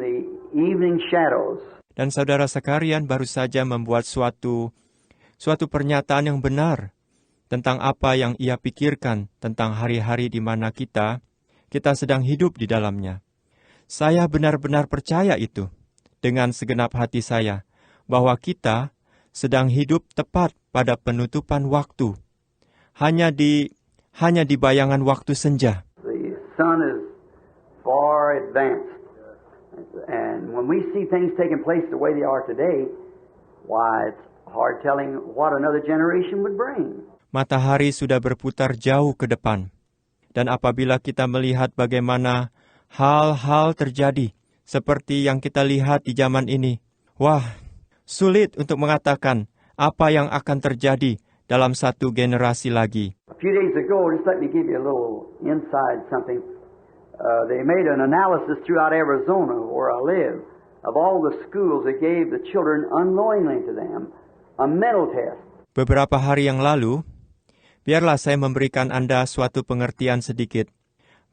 the evening shadows. Dan Saudara Shakarian baru saja membuat suatu pernyataan yang benar tentang apa yang ia pikirkan tentang hari-hari di mana kita sedang hidup di dalamnya. Saya benar-benar percaya itu dengan segenap hati saya, bahwa kita sedang hidup tepat pada penutupan waktu. Hanya di bayangan waktu senja. The sun is far advanced. And when we see things taking place the way they are today, why, it's hard telling what another generation would bring. Matahari sudah berputar jauh ke depan. Dan apabila kita melihat bagaimana hal-hal terjadi seperti yang kita lihat di zaman ini, wah, sulit untuk mengatakan apa yang akan terjadi dalam satu generasi lagi. A few days ago, just let me give you a little inside something. They made an analysis throughout Arizona, where I live, of all the schools that gave the children unknowingly to them a mental test. Beberapa hari yang lalu, biarlah saya memberikan Anda suatu pengertian sedikit.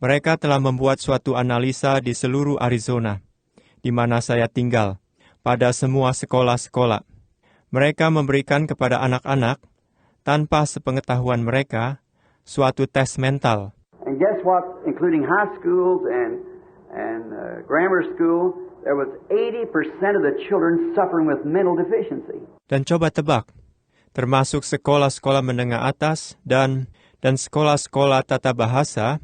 Mereka telah membuat suatu analisa di seluruh Arizona, di mana saya tinggal, pada semua sekolah-sekolah. Mereka memberikan kepada anak-anak, tanpa sepengetahuan mereka, suatu tes mental. And guess what? Including high schools and grammar school, there was 80% of the children suffering with mental deficiency. Dan coba tebak, termasuk sekolah-sekolah menengah atas dan sekolah-sekolah tata bahasa,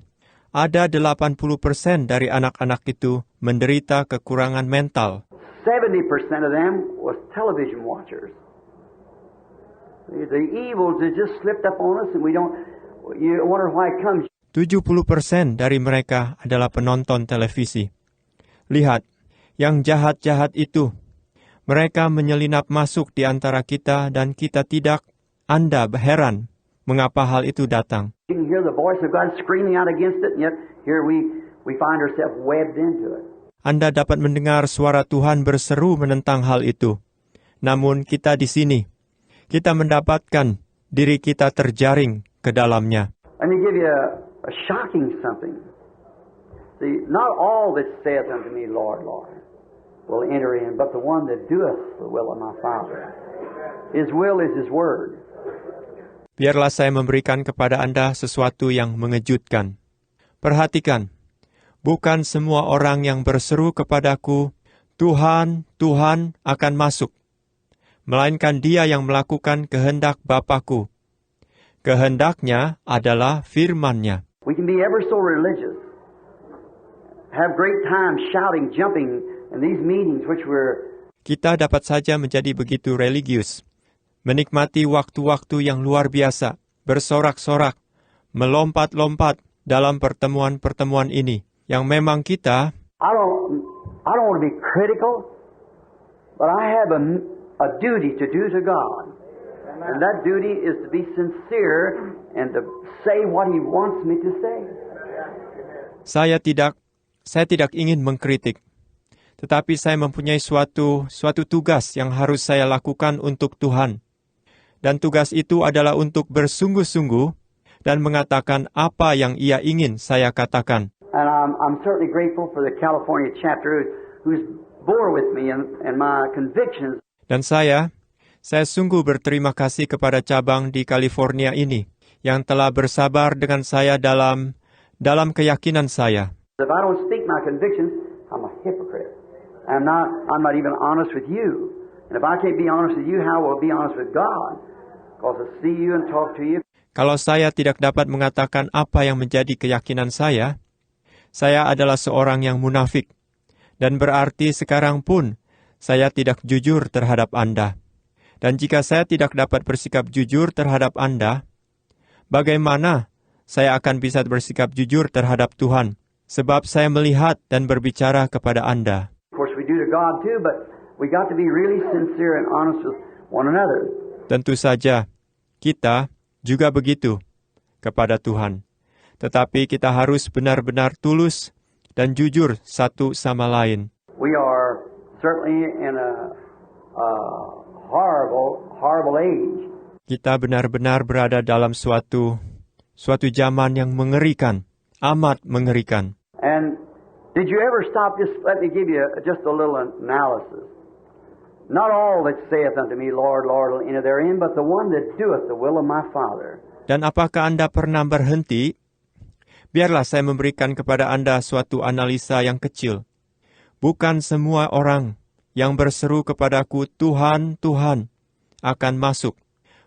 ada 80% dari anak-anak itu menderita kekurangan mental. 70% of them was television watchers. The evils that just slipped up on us and you wonder why it comes. 70% dari mereka adalah penonton televisi. Lihat, yang jahat-jahat itu, mereka menyelinap masuk di antara kita dan kita tidak. Anda heran mengapa hal itu datang. You can hear the voice of God screaming out against it, and yet here we find ourselves webbed into it. Anda dapat mendengar suara Tuhan berseru menentang hal itu. Namun kita di sini, kita mendapatkan diri kita terjaring ke dalamnya. Let me give you a shocking something. See, not all that saith unto me, Lord, Lord, will enter in, but the one that doeth the will of my Father. His will is His word. Biarlah saya memberikan kepada Anda sesuatu yang mengejutkan. Perhatikan, bukan semua orang yang berseru kepadaku, Tuhan, Tuhan akan masuk, melainkan dia yang melakukan kehendak Bapa-Ku. Kehendaknya adalah firman-Nya. We can be ever so religious, have great time shouting, jumping in these meetings which we're... Kita dapat saja menjadi begitu religius, menikmati waktu-waktu yang luar biasa, bersorak-sorak, melompat-lompat dalam pertemuan-pertemuan ini, yang memang kita... I don't want to be critical, but I have a duty to do to God. And that duty is to be sincere and to say what He wants me to say. Saya tidak ingin mengkritik, tetapi saya mempunyai suatu tugas yang harus saya lakukan untuk Tuhan. Dan tugas itu adalah untuk bersungguh-sungguh dan mengatakan apa yang Ia ingin saya katakan. And I'm certainly grateful for the California chapter who's bore with me and my convictions. Dan saya sungguh berterima kasih kepada cabang di California ini yang telah bersabar dengan saya dalam keyakinan saya. If I don't speak my convictions, I'm a hypocrite. I'm not even honest with you. And if I can't be honest with you, how will I be honest with God? Because I see you and talk to you. Kalau saya tidak dapat mengatakan apa yang menjadi keyakinan saya adalah seorang yang munafik. Dan berarti sekarang pun saya tidak jujur terhadap Anda. Dan jika saya tidak dapat bersikap jujur terhadap Anda, bagaimana saya akan bisa bersikap jujur terhadap Tuhan? Sebab saya melihat dan berbicara kepada Anda. Of course we do to God too, but we got to be really sincere and honest with one another. Tentu saja, kita juga begitu kepada Tuhan. Tetapi kita harus benar-benar tulus dan jujur satu sama lain. We are certainly in a horrible age. Kita benar-benar berada dalam suatu zaman yang mengerikan, amat mengerikan. And did you ever stop, let me give you just a little analysis. Not all that saith unto me, Lord, Lord, will enter therein, but the one that doeth the will of my Father. Dan apakah Anda pernah berhenti? Biarlah saya memberikan kepada Anda suatu analisa yang kecil. Bukan semua orang yang berseru kepadaku, Tuhan, Tuhan, akan masuk,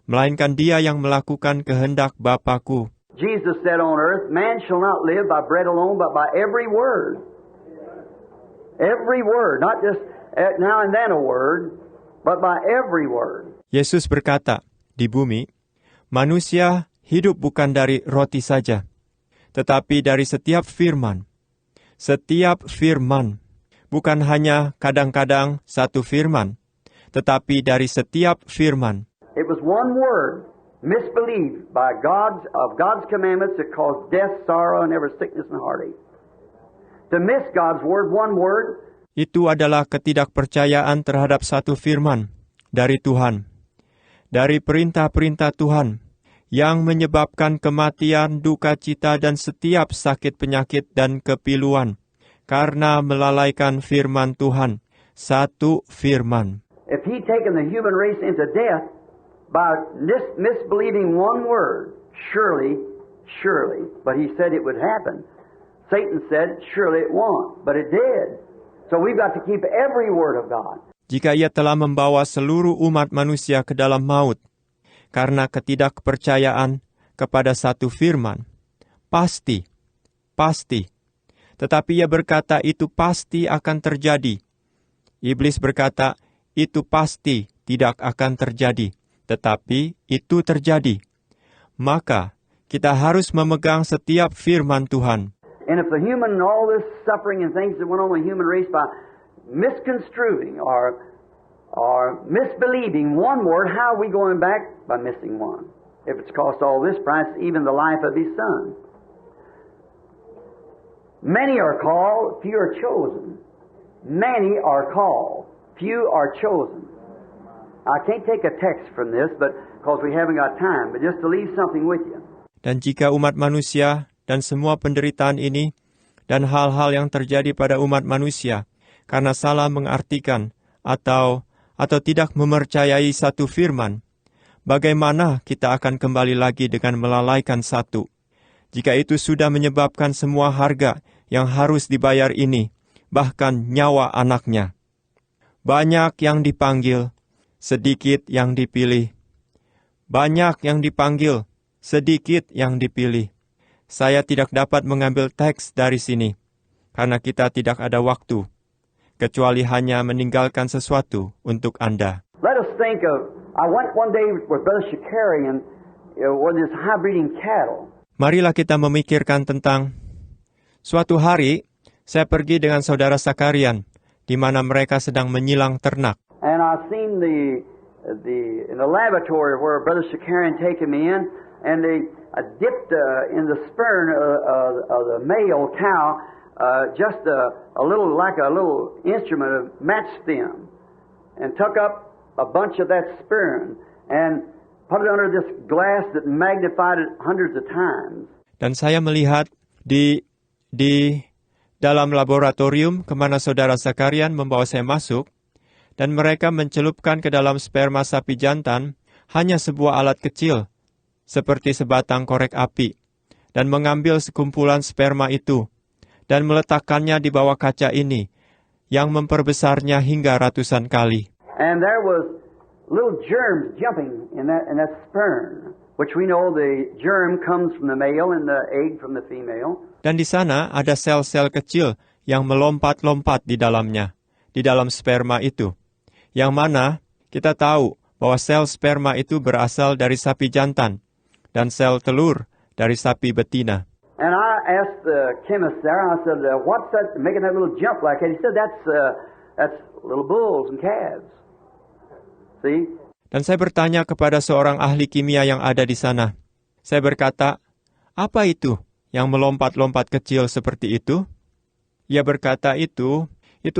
melainkan dia yang melakukan kehendak Bapa-Ku. Jesus said on earth, man shall not live by bread alone, but by every word. Every word, not just now and then a word, but by every word. Yesus berkata, di bumi, manusia hidup bukan dari roti saja, tetapi dari setiap firman. Setiap firman, bukan hanya kadang-kadang satu firman, tetapi dari setiap firman. It was one word, misbelieved by God's commandments that caused death, sorrow, and every sickness and heartache. To miss God's word, one word. Itu adalah ketidakpercayaan terhadap satu firman dari Tuhan, dari perintah-perintah Tuhan, yang menyebabkan kematian, duka cita, dan setiap sakit penyakit dan kepiluan, karena melalaikan firman Tuhan, satu firman. If He'd taken the human race into death by misbelieving one word, surely, but He said it would happen. Satan said, surely it won't, but it did. So we've got to keep every word of God. Jika Ia telah membawa seluruh umat manusia ke dalam maut, karena ketidakpercayaan kepada satu firman, pasti. Tetapi Ia berkata itu pasti akan terjadi. Iblis berkata itu pasti tidak akan terjadi, tetapi itu terjadi. Maka kita harus memegang setiap firman Tuhan. And if the human and all this suffering and things that went on in the human race by misconstruing or misbelieving one word, how are we going back? By missing one. If it's cost all this price, even the life of His Son. Many are called, few are chosen. Many are called, few are chosen. I can't take a text from this, but because we haven't got time, but just to leave something with you. Dan jika umat manusia dan semua penderitaan ini dan hal-hal yang terjadi pada umat manusia karena salah mengartikan atau tidak mempercayai satu firman, bagaimana kita akan kembali lagi dengan melalaikan satu? Jika itu sudah menyebabkan semua harga yang harus dibayar ini, bahkan nyawa anaknya. Banyak yang dipanggil, sedikit yang dipilih. Banyak yang dipanggil, sedikit yang dipilih. Saya tidak dapat mengambil teks dari sini, karena kita tidak ada waktu, kecuali hanya meninggalkan sesuatu untuk Anda. Let us think of, I went one day with Brother Shakarian with his high-breeding cattle. Marilah kita memikirkan tentang suatu hari, saya pergi dengan saudara Sakarian, di mana mereka sedang menyilang ternak. And I seen in the laboratory where Brother Shakarian taken me in, and they dipped in the sperm of the male cow just a little, like a little instrument of match stem, and took up a bunch of that sperm and put it under this glass that magnified it hundreds of times. Dan saya melihat di dalam laboratorium kemana saudara Shakarian membawa saya masuk, dan mereka mencelupkan ke dalam sperma sapi jantan hanya sebuah alat kecil, seperti sebatang korek api, dan mengambil sekumpulan sperma itu, dan meletakkannya di bawah kaca ini, yang memperbesarnya hingga ratusan kali. And there was little germs jumping in that sperm, which we know the germ comes from the male and the egg from the female. Dan di sana ada sel-sel kecil yang melompat-lompat di dalamnya, di dalam sperma itu. Yang mana kita tahu bahwa sel sperma itu berasal dari sapi jantan, dan sel telur dari sapi betina. And I asked the chemist there, I said, what's that making that little jump like that? He said, that's little bulls and calves. See? Dan saya bertanya kepada seorang ahli kimia yang ada di sana. Saya berkata, apa itu yang melompat-lompat kecil seperti itu? Ia berkata itu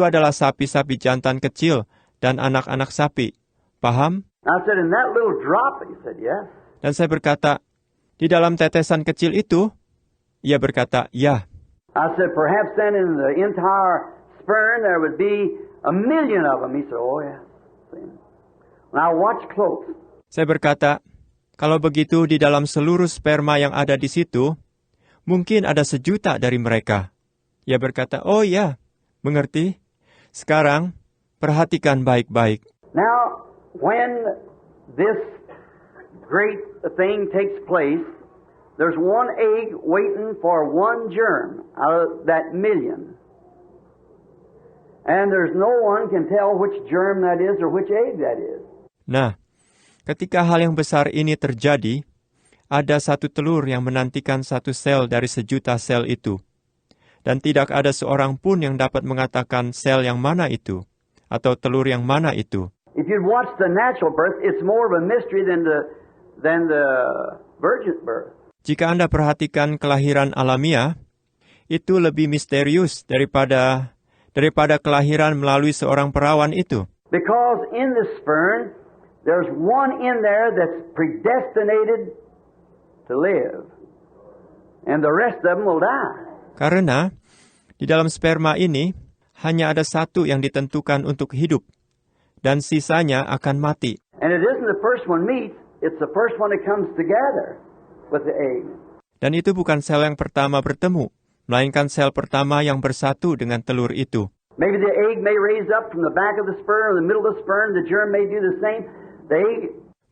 adalah sapi-sapi jantan kecil dan anak-anak sapi. Paham? I said, in that little drop? He said, yes. Dan saya berkata, di dalam tetesan kecil itu? Ia berkata, ya. I said, perhaps then in the entire sperm there would be 1,000,000 of them. He said, oh, yes. Now watch close. Saya berkata, kalau begitu di dalam seluruh sperma yang ada di situ, mungkin ada 1,000,000 dari mereka. Ia berkata, oh ya, mengerti? Sekarang, perhatikan baik-baik. Now, when this great thing takes place, there's one egg waiting for one germ out of that 1,000,000. And there's no one can tell which germ that is or which egg that is. Nah, ketika hal yang besar ini terjadi, ada satu telur yang menantikan satu sel dari 1,000,000 sel itu. Dan tidak ada seorang pun yang dapat mengatakan sel yang mana itu, atau telur yang mana itu. If you'd watch the natural birth, it's more of a mystery than the virgin birth. Jika Anda perhatikan kelahiran alamiah, itu lebih misterius daripada kelahiran melalui seorang perawan itu. Because in the sperm, there's one in there that's predestinated to live. And the rest of them will die. Karena di dalam sperma ini hanya ada satu yang ditentukan untuk hidup, dan sisanya akan mati. And it isn't the first one meets, it's the first one that comes together with the egg. Dan itu bukan sel yang pertama bertemu, melainkan sel pertama yang bersatu dengan telur itu. Maybe the egg may raise up from the back of the sperm or the middle of the sperm, the germ may do the same. The egg...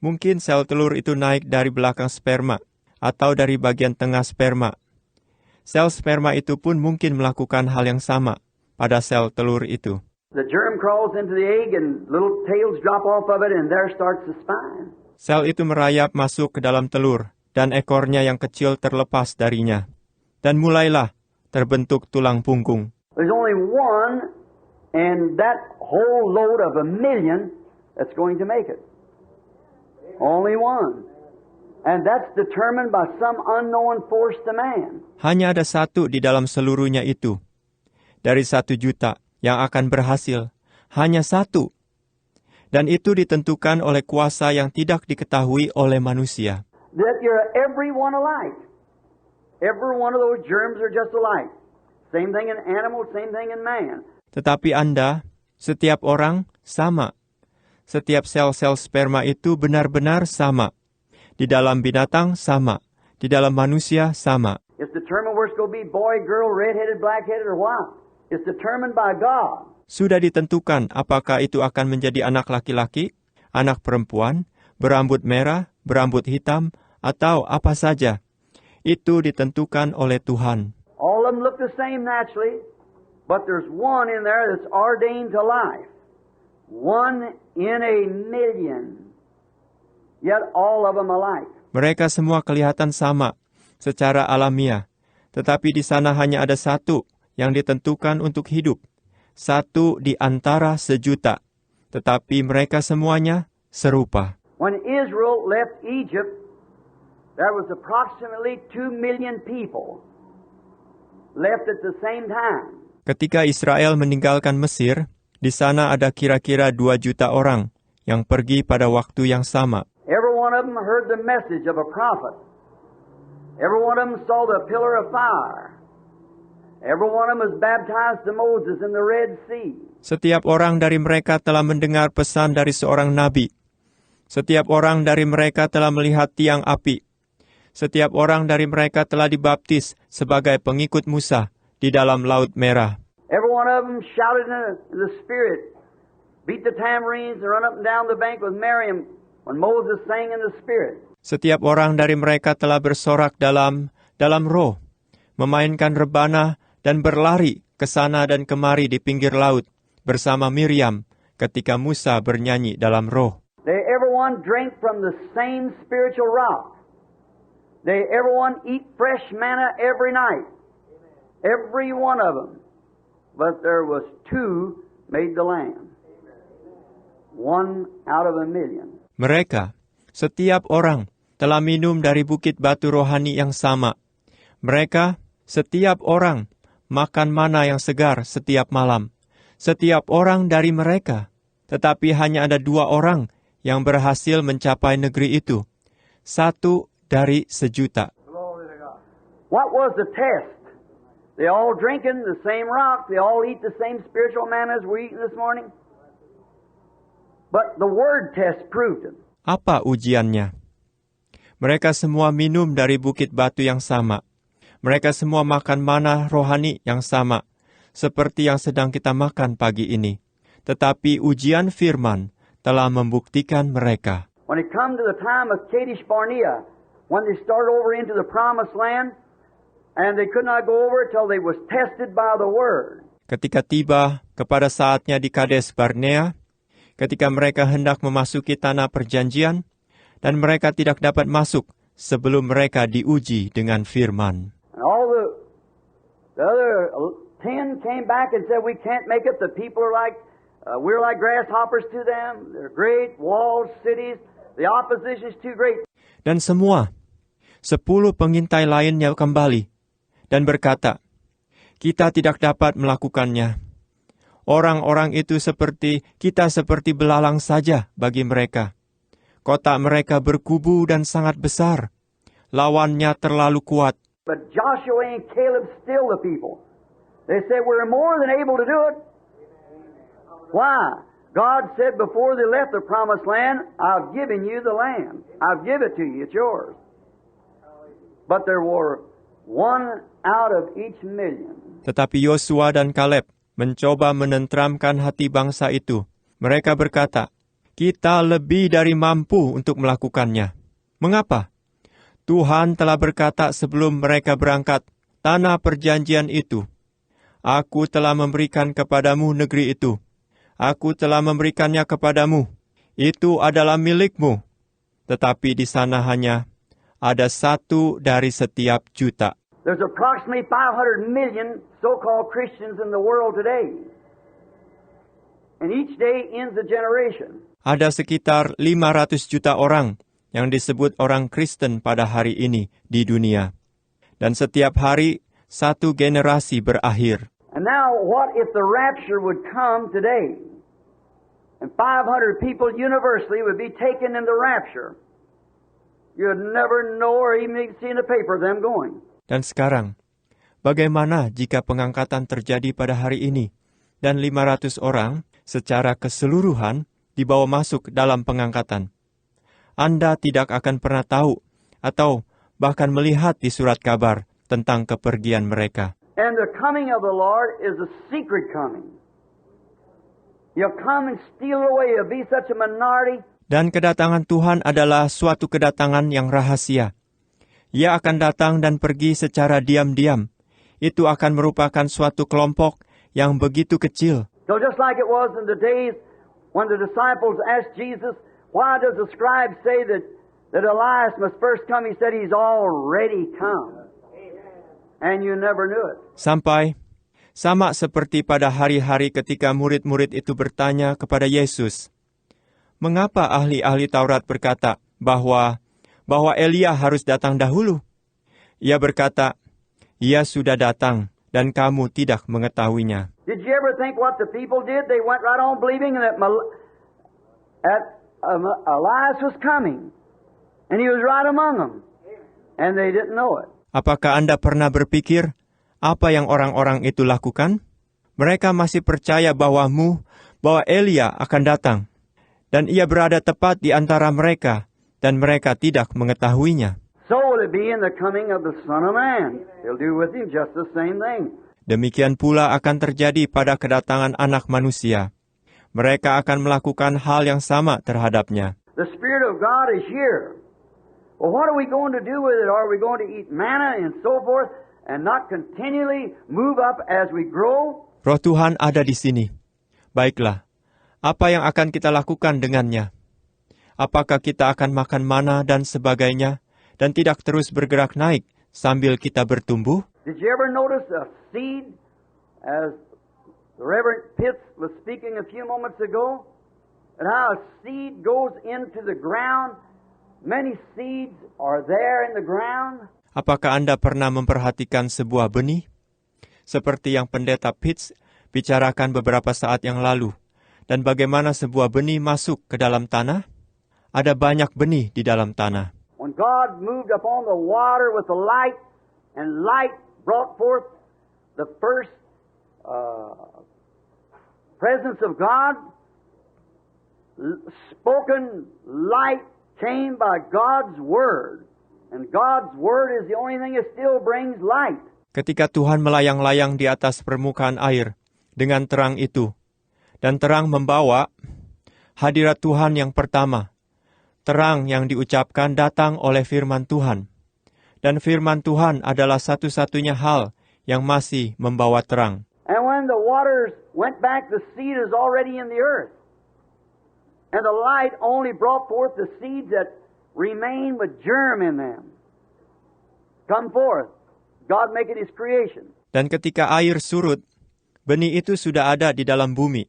Mungkin sel telur itu naik dari belakang sperma, atau dari bagian tengah sperma. Sel sperma itu pun mungkin melakukan hal yang sama pada sel telur itu. The germ crawls into the egg and little tails drop off of it and there starts the spine. Sel itu merayap masuk ke dalam telur dan ekornya yang kecil terlepas darinya. Dan mulailah terbentuk tulang punggung. There's only one and that whole load of 1,000,000 that's going to make it. Only one. And that's determined by some unknown force to man. Hanya ada satu di dalam seluruhnya itu. Dari 1,000,000 yang akan berhasil. Hanya satu. Dan itu ditentukan oleh kuasa yang tidak diketahui oleh manusia. That you're every one alike. Every one of those germs are just alike. Same thing in animals, same thing in man. Tetapi Anda, setiap orang, sama. Setiap sel-sel sperma itu benar-benar sama. Di dalam binatang sama, di dalam manusia sama. It's determined where it's going to be boy, girl, red-headed, black-headed, or what. It's determined by God. Sudah ditentukan apakah itu akan menjadi anak laki-laki, anak perempuan, berambut merah, berambut hitam, atau apa saja. Itu ditentukan oleh Tuhan. All of them look the same naturally, but there's one in there that's ordained to life. One in 1,000,000. Yet all of them alike. Mereka semua kelihatan sama secara alamiah, tetapi di sana hanya ada satu yang ditentukan untuk hidup. Satu di antara 1,000,000, tetapi mereka semuanya serupa. When Israel left Egypt, there was approximately 2 million people left at the same time. Ketika Israel meninggalkan Mesir, di sana ada kira-kira 2 juta orang yang pergi pada waktu yang sama. Every one of them heard the message of a prophet. Every one of them saw the pillar of fire. Every one of them was baptized to Moses in the Red Sea. Setiap orang dari mereka telah mendengar pesan dari seorang nabi. Setiap orang dari mereka telah melihat tiang api. Setiap orang dari mereka telah dibaptis sebagai pengikut Musa di dalam Laut Merah. Every one of them shouted in the Spirit, beat the tambourines and run up and down the bank with Miriam when Moses sang in the Spirit. Setiap orang dari mereka telah bersorak dalam roh, memainkan rebana dan berlari ke sana dan kemari di pinggir laut bersama Miriam ketika Musa bernyanyi dalam roh. They everyone drank from the same spiritual rock. They everyone eat fresh manna every night. Every one of them. But there was 2 made the land. 1 out of 1,000,000. Mereka, setiap orang, telah minum dari bukit batu rohani yang sama. Mereka, setiap orang, makan mana yang segar setiap malam. Setiap orang dari mereka. Tetapi hanya ada 2 orang yang berhasil mencapai negeri itu. 1 dari 1,000,000. What was the test? They all drinking the same rock. They all eat the same spiritual manna as we're eating this morning. But the word test proved it. Apa ujiannya? Mereka semua minum dari bukit batu yang sama. Mereka semua makan mana rohani yang sama, seperti yang sedang kita makan pagi ini. Tetapi ujian firman telah membuktikan mereka. When it come to the time of Kadesh Barnea, when they started over into the promised land, and they could not go over till they was tested by the word. Ketika tiba kepada saatnya di Kades Barnea, ketika mereka hendak memasuki tanah perjanjian, dan mereka tidak dapat masuk sebelum mereka diuji dengan firman. And all the other 10 came back and said, we can't make it. The people are like, we're like grasshoppers to them. They're great walled cities. The opposition is too great. Dan semua 10 pengintai lainnya kembali dan berkata, kita tidak dapat melakukannya. Orang-orang itu seperti belalang saja bagi mereka. Kota mereka berkubu dan sangat besar. Lawannya terlalu kuat. But Joshua and Caleb still the people. They said, we're more than able to do it. Why? God said before they left the promised land, I've given you the land. I've given it to you. It's yours. But there were 1 out of each 1,000,000. Tetapi Yosua dan Kaleb mencoba menenteramkan hati bangsa itu. Mereka berkata, kita lebih dari mampu untuk melakukannya. Mengapa? Tuhan telah berkata sebelum mereka berangkat, tanah perjanjian itu. Aku telah memberikan kepadamu negeri itu. Aku telah memberikannya kepadamu. Itu adalah milikmu. Tetapi di sana hanya ada 1 dari setiap juta. There's approximately 500 million so-called Christians in the world today. And each day ends a generation. Ada sekitar 500 juta orang yang disebut orang Kristen pada hari ini di dunia. Dan setiap hari 1 generasi berakhir. And now what if the rapture would come today? And 500 people universally would be taken in the rapture. You'd never know or even see in the paper them going. Dan sekarang, bagaimana jika pengangkatan terjadi pada hari ini dan 500 orang secara keseluruhan dibawa masuk dalam pengangkatan? Anda tidak akan pernah tahu atau bahkan melihat di surat kabar tentang kepergian mereka. And the coming of the Lord is a secret coming. You'll come and steal away. You'll be such a minority. Dan kedatangan Tuhan adalah suatu kedatangan yang rahasia. Ia akan datang dan pergi secara diam-diam. Itu akan merupakan suatu kelompok yang begitu kecil. So just like it was in the days when the disciples asked Jesus, why does the scribe say that Elias must first come? He said he's already come. And you never knew it. Sama seperti pada hari-hari ketika murid-murid itu bertanya kepada Yesus, Mengapa ahli-ahli Taurat berkata bahwa Elia harus datang dahulu? Ia berkata, ia sudah datang dan kamu tidak mengetahuinya. Did you ever think what the people did? They went right on believing that Elias was coming. And he was right among them. And they didn't know it. Apakah Anda pernah berpikir apa yang orang-orang itu lakukan? Mereka masih percaya bahwa Elia akan datang. Dan ia berada tepat di antara mereka. Dan mereka tidak mengetahuinya. So will it be in the coming of the Son of Man. He'll do with him just the same thing. Demikian pula akan terjadi pada kedatangan anak manusia. Mereka akan melakukan hal yang sama terhadapnya. The Spirit of God is here. Well, what are we going to do with it? Are we going to eat manna and so forth and not continually move up as we grow? Roh Tuhan ada di sini. Baiklah, apa yang akan kita lakukan dengannya? Apakah kita akan makan mana dan sebagainya dan tidak terus bergerak naik sambil kita bertumbuh? Did you ever notice a seed, as the Reverend Pitts was speaking a few moments ago, and how a seed goes into the ground? Many seeds are there in the ground. Apakah Anda pernah memperhatikan sebuah benih? Seperti yang Pendeta Pitts bicarakan beberapa saat yang lalu, dan bagaimana sebuah benih masuk ke dalam tanah? Ada banyak benih di dalam tanah. When God moved upon the water with the light, and light brought forth the first presence of God, spoken light came by God's Word. And God's Word is the only thing that still brings light. Ketika Tuhan melayang-layang di atas permukaan air dengan terang itu, dan terang membawa hadirat Tuhan yang pertama, terang yang diucapkan datang oleh firman Tuhan. Dan firman Tuhan adalah satu-satunya hal yang masih membawa terang. And when the waters went back, the seed is already in the earth. And the light only brought forth the seeds that remain with germ in them. Come forth. God making His creation. Dan ketika air surut, benih itu sudah ada di dalam bumi.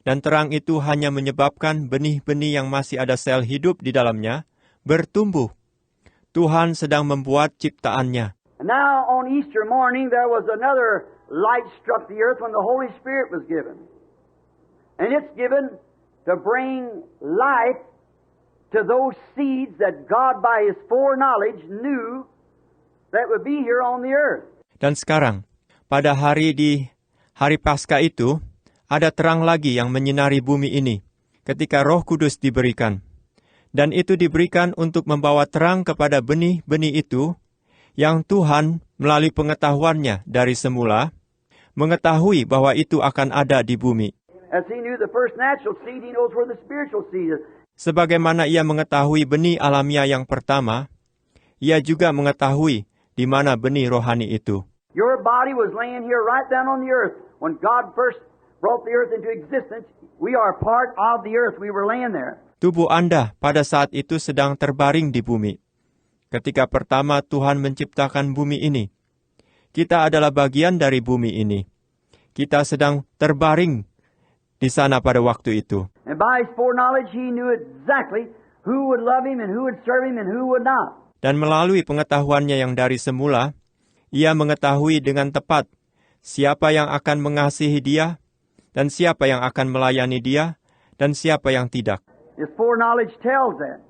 Dan terang itu hanya menyebabkan benih-benih yang masih ada sel hidup di dalamnya bertumbuh. Tuhan sedang membuat ciptaannya. And now on Easter morning there was another light struck the earth when the Holy Spirit was given. And it's given to bring life to those seeds that God by His foreknowledge knew that would be here on the earth. Dan sekarang, pada hari Paskah itu, ada terang lagi yang menyinari bumi ini ketika Roh Kudus diberikan. Dan itu diberikan untuk membawa terang kepada benih-benih itu yang Tuhan melalui pengetahuannya dari semula mengetahui bahwa itu akan ada di bumi. As He knew the first natural seed, He knows where the spiritual seed is. Sebagaimana Ia mengetahui benih alamiah yang pertama, Ia juga mengetahui di mana benih rohani itu. Your body was laying here right down on the earth. When God first brought the earth into existence, we are part of the earth. We were laying there. Tubuh Anda pada saat itu sedang terbaring di bumi. Ketika pertama Tuhan menciptakan bumi ini, kita adalah bagian dari bumi ini. Kita sedang terbaring di sana pada waktu itu. And by His foreknowledge, He knew exactly who would love Him and who would serve Him and who would not. Dan melalui pengetahuannya yang dari semula, Ia mengetahui dengan tepat siapa yang akan mengasihi Dia, dan siapa yang akan melayani Dia, dan siapa yang tidak. His foreknowledge tells that.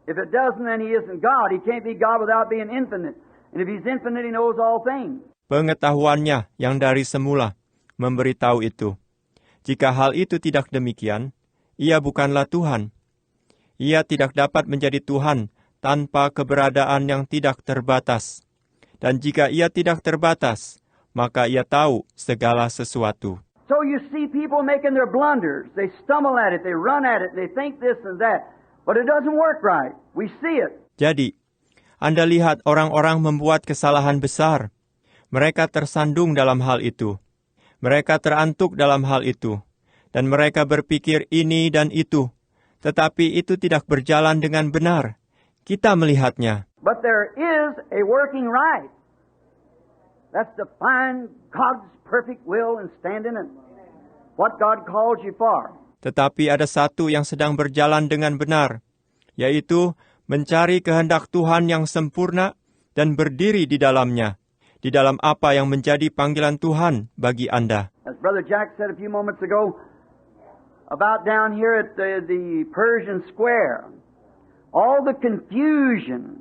If it doesn't, then He isn't God. He can't be God without being infinite. And if He's infinite, He knows all things. Pengetahuannya yang dari semula memberitahu itu. Jika hal itu tidak demikian, Ia bukanlah Tuhan. Ia tidak dapat menjadi Tuhan tanpa keberadaan yang tidak terbatas. Dan jika Ia tidak terbatas, maka Ia tahu segala sesuatu. So you see people making their blunders. They stumble at it, they run at it, they think this and that. But it doesn't work right. We see it. Jadi, Anda lihat orang-orang membuat kesalahan besar. Mereka tersandung dalam hal itu. Mereka terantuk dalam hal itu. Dan mereka berpikir ini dan itu. Tetapi itu tidak berjalan dengan benar. Kita melihatnya. But there is a working right. That's to find God's perfect will and stand in it. What God calls you for. Tetapi ada satu yang sedang berjalan dengan benar, yaitu mencari kehendak Tuhan yang sempurna dan berdiri di dalamnya, di dalam apa yang menjadi panggilan Tuhan bagi Anda. As Brother Jack said a few moments ago, about down here at the Persian Square, all the confusion,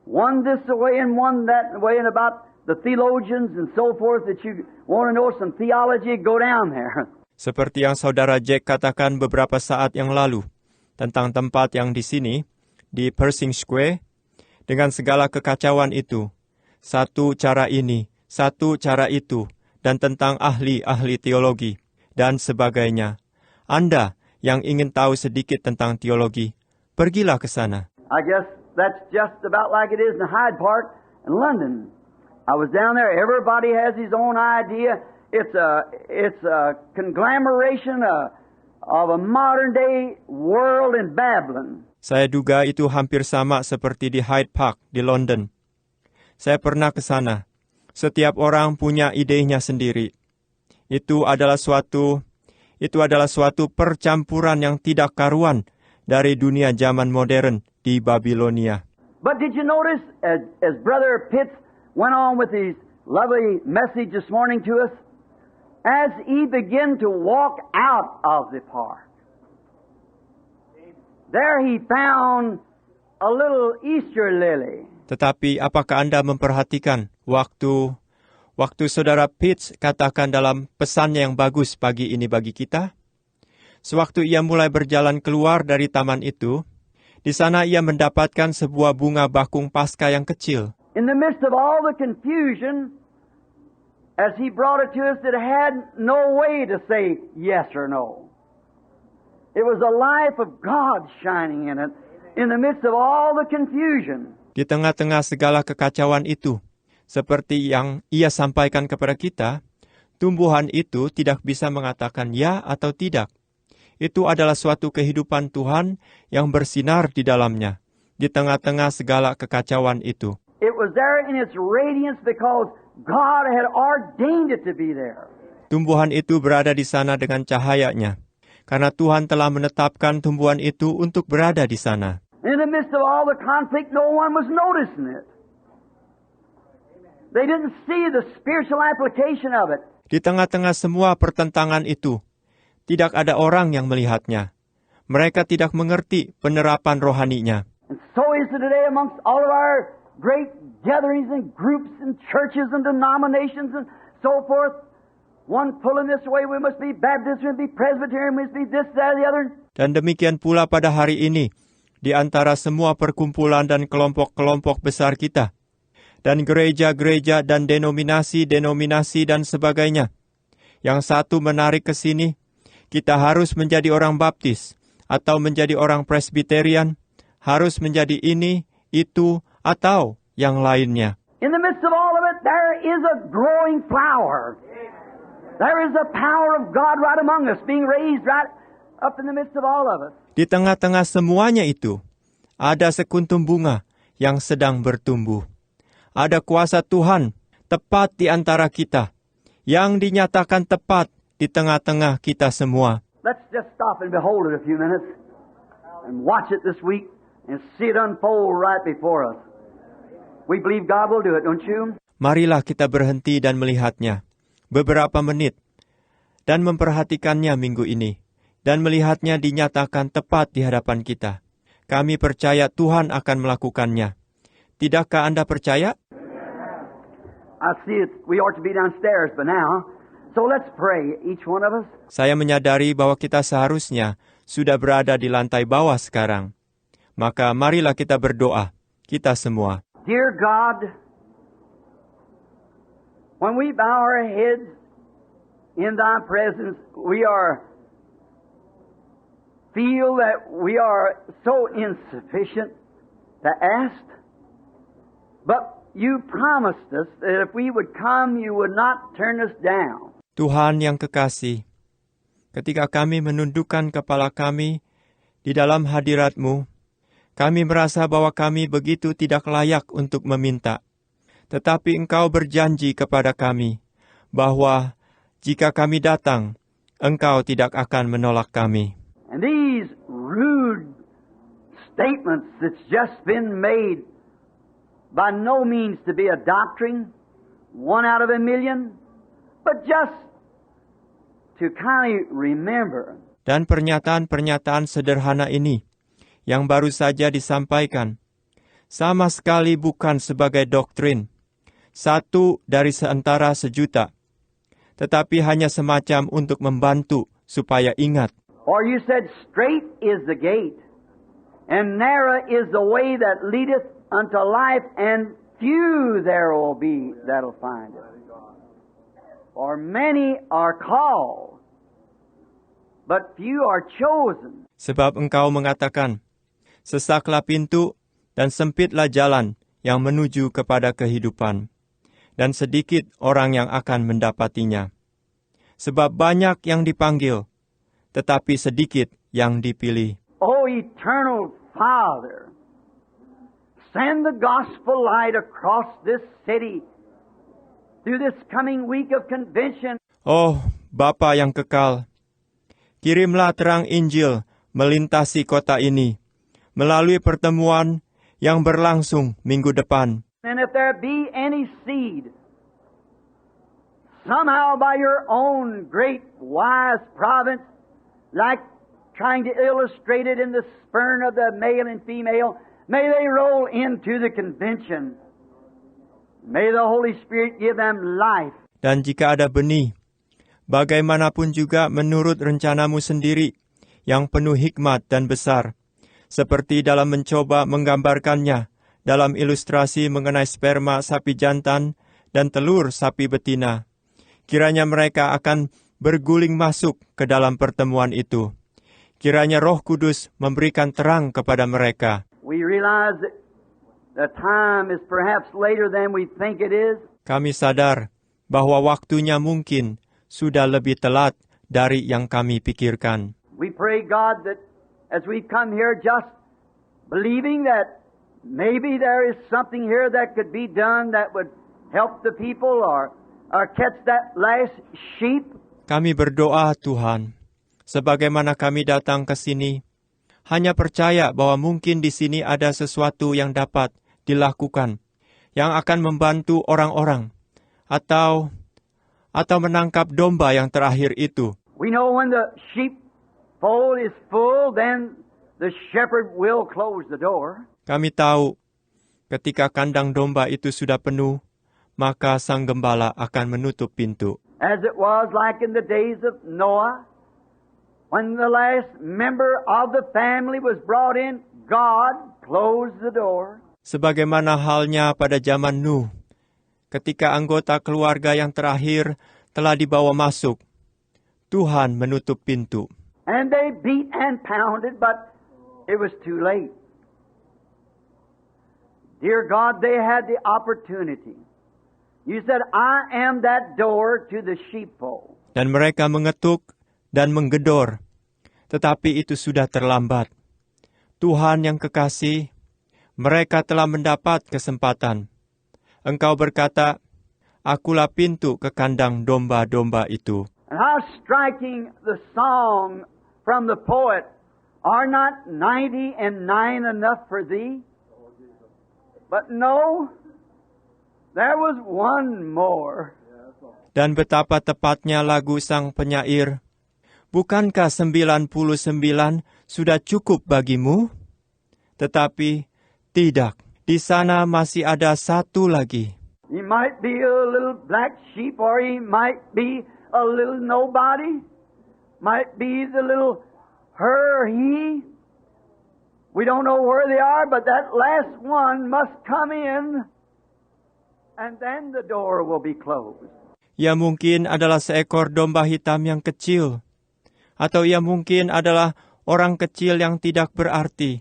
one this way and one that way, and about the theologians and so forth, that you want to know some theology, go down there. Seperti yang Saudara Jack katakan beberapa saat yang lalu, tentang tempat yang di sini, di Pershing Square, dengan segala kekacauan itu, satu cara ini, satu cara itu, dan tentang ahli-ahli teologi, dan sebagainya. Anda yang ingin tahu sedikit tentang teologi, pergilah ke sana. I guess that's just about like it is in Hyde Park in London. I was down there, everybody has his own idea. It's a conglomeration of a modern day world in Babylon. Saya duga itu hampir sama seperti di Hyde Park di London. Saya pernah ke sana. Setiap orang punya idenya sendiri. Itu adalah suatu percampuran yang tidak karuan dari dunia zaman modern di Babilonia. But did you notice, as Brother Pitts went on with his lovely message this morning to us, as he began to walk out of the park, there he found a little Easter lily. Tetapi apakah Anda memperhatikan waktu Saudara Pitts katakan dalam pesannya yang bagus pagi ini bagi kita? Sewaktu ia mulai berjalan keluar dari taman itu, di sana ia mendapatkan sebuah bunga bakung Paskah yang kecil. In the midst of all the confusion, as he brought it to us, it had no way to say yes or no. It was the life of God shining in it, in the midst of all the confusion. Di tengah-tengah segala kekacauan itu, seperti yang ia sampaikan kepada kita, tumbuhan itu tidak bisa mengatakan ya atau tidak. Itu adalah suatu kehidupan Tuhan yang bersinar di dalamnya, di tengah-tengah segala kekacauan itu. It was there in its radiance because God had ordained it to be there. Tumbuhan itu berada di sana dengan cahayanya, karena Tuhan telah menetapkan tumbuhan itu untuk berada di sana. In the midst of all the conflict, no one was noticing it. They didn't see the spiritual application of it. Di tengah-tengah semua pertentangan itu, tidak ada orang yang melihatnya. Mereka tidak mengerti penerapan rohaninya. And so is it today amongst all of our great gatherings and groups and churches and denominations and so forth. One pulling this way, we must be Baptist, we must be Presbyterian, we must be this, that, the other. Dan demikian pula pada hari ini, di antara semua perkumpulan dan kelompok-kelompok besar kita, dan gereja-gereja dan denominasi-denominasi dan sebagainya. Yang satu menarik ke sini, kita harus menjadi orang Baptis, atau menjadi orang Presbyterian, harus menjadi ini, itu, atau yang lainnya. In the midst of all of it, there is a growing flower. There is the power of God right among us, being raised right up in the midst of all of us. Di tengah-tengah semuanya itu, ada sekuntum bunga yang sedang bertumbuh. Ada kuasa Tuhan tepat di antara kita, yang dinyatakan tepat di tengah-tengah kita semua. Let's just stop and behold it a few minutes, and watch it this week, and see it unfold right before us. We believe God will do it, don't you? Marilah kita berhenti dan melihatnya beberapa menit, dan memperhatikannya minggu ini, dan melihatnya dinyatakan tepat di hadapan kita. Kami percaya Tuhan akan melakukannya. Tidakkah Anda percaya? I see it. We ought to be downstairs by now. So let's pray, each one of us. Saya menyadari bahwa kita seharusnya sudah berada di lantai bawah sekarang. Maka marilah kita berdoa, kita semua. Dear God, when we bow our heads in Thy presence, we feel that we are so insufficient to ask. But you promised us that if we would come, you would not turn us down. Tuhan yang kekasih, ketika kami menundukkan kepala kami di dalam hadirat-Mu, kami merasa bahwa kami begitu tidak layak untuk meminta. Tetapi Engkau berjanji kepada kami bahwa jika kami datang, engkau tidak akan menolak kami. And these rude statements that's just been made by no means to be a doctrine, one out of a million, but just to kind of remember. Dan pernyataan-pernyataan sederhana ini yang baru saja disampaikan sama sekali bukan sebagai doktrin, satu dari seantara sejuta, tetapi hanya semacam untuk membantu supaya ingat. For you said, straight is the gate, and narrow is the way that leadeth unto life, and few there will be that'll find it. For many are called, but few are chosen. Sebab engkau mengatakan, sesaklah pintu dan sempitlah jalan yang menuju kepada kehidupan, dan sedikit orang yang akan mendapatinya. Sebab banyak yang dipanggil, tetapi sedikit yang dipilih. O eternal Father, send the gospel light across this city through this coming week of convention. Oh, Bapa yang kekal, kirimlah terang Injil melintasi kota ini melalui pertemuan yang berlangsung minggu depan. And if there be any seed, somehow by your own great wise providence, like trying to illustrate it in the sperm of the male and female, may they roll into the convention. May the Holy Spirit give them life. Dan jika ada benih, bagaimanapun juga menurut rencanamu sendiri, yang penuh hikmat dan besar, seperti dalam mencoba menggambarkannya dalam ilustrasi mengenai sperma sapi jantan dan telur sapi betina. Kiranya mereka akan berguling masuk ke dalam pertemuan itu. Kiranya Roh Kudus memberikan terang kepada mereka. We realize that the time is perhaps later than we think it is. Kami sadar bahwa waktunya mungkin sudah lebih telat dari yang kami pikirkan. We pray, God, that as we come here just believing that maybe there is something here that could be done that would help the people or catch that last sheep. Kami berdoa, Tuhan, sebagaimana kami datang ke sini, hanya percaya bahwa mungkin di sini ada sesuatu yang dapat dilakukan, yang akan membantu orang-orang, atau menangkap domba yang terakhir itu. We know when the sheepfold is full, then the shepherd will close the door. Kami tahu, ketika kandang domba itu sudah penuh, maka sang gembala akan menutup pintu. As it was like in the days of Noah, when the last member of the family was brought in, God closed the door. Sebagaimana halnya pada zaman Nuh, ketika anggota keluarga yang terakhir telah dibawa masuk, Tuhan menutup pintu. And they beat and pounded, but it was too late. Dear God, they had the opportunity. You said, I am that door to the sheepfold. Dan mereka mengetuk dan menggedor, tetapi itu sudah terlambat. Tuhan yang kekasih, mereka telah mendapat kesempatan. Engkau berkata, akulah pintu ke kandang domba-domba itu. And how striking the song from the poet, are not 99 enough for thee? But no, there was one more. Dan betapa tepatnya lagu sang penyair, bukankah 99 sudah cukup bagimu? Tetapi tidak, di sana masih ada satu lagi. He might be a little black sheep, or he might be a little nobody, might be the little her or he. We don't know where they are, but that last one must come in, and then the door will be closed. Ia mungkin adalah seekor domba hitam yang kecil, atau ia mungkin adalah orang kecil yang tidak berarti.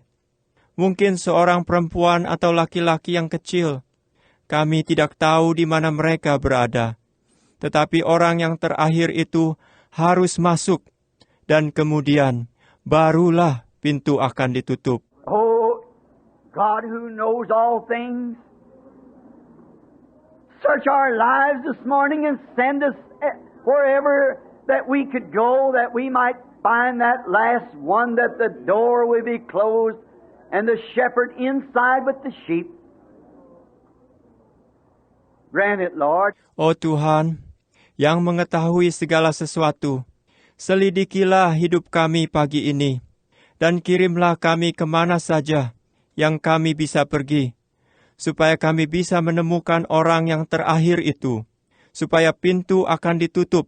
Mungkin seorang perempuan atau laki-laki yang kecil. Kami tidak tahu di mana mereka berada. Tetapi orang yang terakhir itu harus masuk, dan kemudian barulah pintu akan ditutup. Oh, God who knows all things, search our lives this morning and send us wherever that we could go, that we might find that last one, that the door will be closed and the shepherd inside with the sheep. Grant it, Lord. Oh Tuhan, yang mengetahui segala sesuatu, selidikilah hidup kami pagi ini, dan kirimlah kami kemana saja yang kami bisa pergi, supaya kami bisa menemukan orang yang terakhir itu, supaya pintu akan ditutup,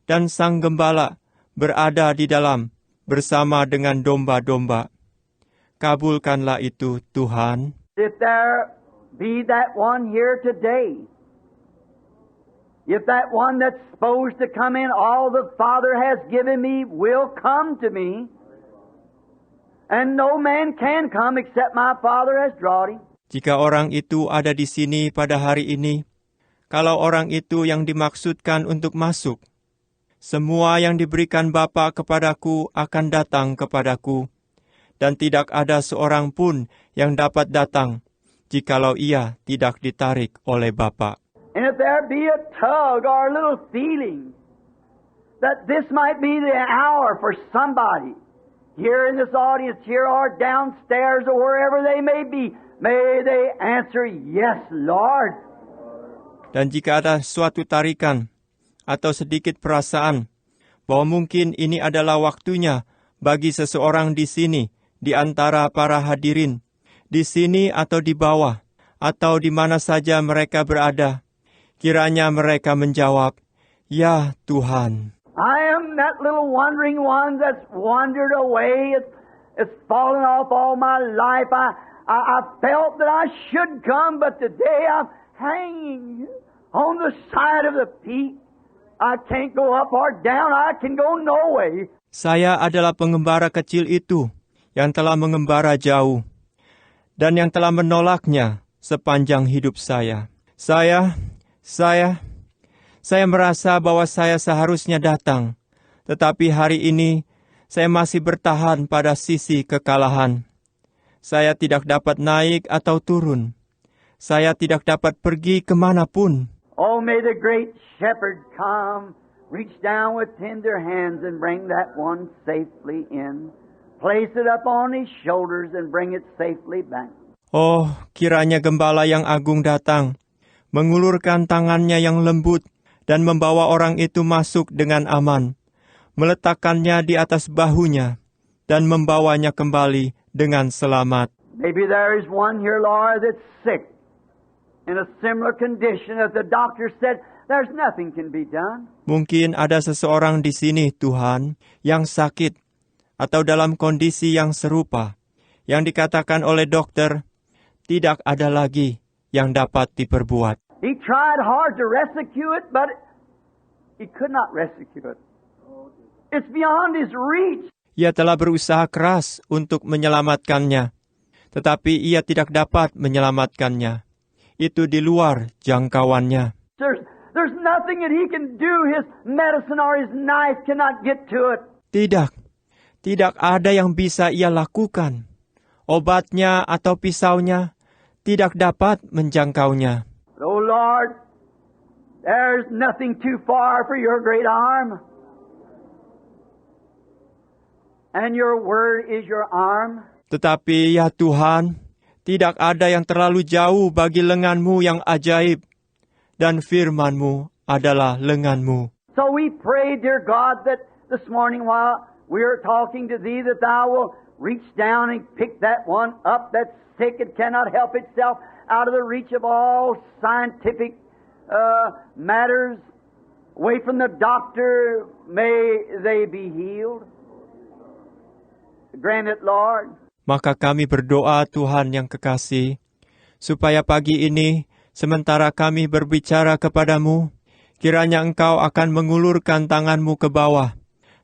dan Sang Gembala berada di dalam bersama dengan domba-domba. Kabulkanlah itu, Tuhan. If there be that one here today, if that one that's supposed to come in, all the Father has given me will come to me, and no man can come except my Father has drawn him. Jika orang itu ada di sini pada hari ini, kalau orang itu yang dimaksudkan untuk masuk, semua yang diberikan Bapa kepadaku akan datang kepadaku, dan tidak ada seorang pun yang dapat datang, jikalau ia tidak ditarik oleh Bapa. And if there be a tug or a little feeling that this might be the hour for somebody here in this audience here or downstairs or wherever they may be, may they answer, yes, Lord. Dan jika ada suatu tarikan atau sedikit perasaan bahwa mungkin ini adalah waktunya bagi seseorang di sini, di antara para hadirin, di sini atau di bawah, atau di mana saja mereka berada, kiranya mereka menjawab, ya Tuhan. I am that little wandering one that's wandered away. It's fallen off all my life. I felt that I should come, but today I'm hanging on the side of the peak. I can't go up or down. I can go no way. Saya adalah pengembara kecil itu yang telah mengembara jauh dan yang telah menolaknya sepanjang hidup saya. Saya merasa bahwa saya seharusnya datang, tetapi hari ini saya masih bertahan pada sisi kekalahan. Saya tidak dapat naik atau turun. Saya tidak dapat pergi kemanapun. Oh, may the great shepherd come, reach down with tender hands and bring that one safely in. Place it up on his shoulders and bring it safely back. Oh, kiranya Gembala yang agung datang, mengulurkan tangannya yang lembut, dan membawa orang itu masuk dengan aman, meletakkannya di atas bahunya, dan membawanya kembali dengan selamat. Maybe there is one here, Lord, that's sick, in a similar condition that the doctor said, there's nothing can be done. Mungkin ada seseorang di sini, Tuhan, yang sakit, atau dalam kondisi yang serupa, yang dikatakan oleh dokter, tidak ada lagi yang dapat diperbuat. He tried hard to rescue it, but he could not rescue it. It's beyond his reach. Ia telah berusaha keras untuk menyelamatkannya, tetapi ia tidak dapat menyelamatkannya. Itu di luar jangkauannya. There's nothing that he can do. His medicine or his knife cannot get to it. Tidak ada yang bisa ia lakukan. Obatnya atau pisaunya tidak dapat menjangkaunya. Oh Lord, there's nothing too far for your great arm. And your word is your arm. Tetapi ya Tuhan, tidak ada yang terlalu jauh bagi lenganmu yang ajaib, dan firman-Mu adalah lenganmu. So we pray, dear God, that this morning while we are talking to Thee, that Thou will reach down and pick that one up that's sick and cannot help itself out of the reach of all scientific matters, away from the doctor, may they be healed. Grant it, Lord. Maka kami berdoa, Tuhan yang kekasih, supaya pagi ini, sementara kami berbicara kepadamu, kiranya Engkau akan mengulurkan tangan-Mu ke bawah,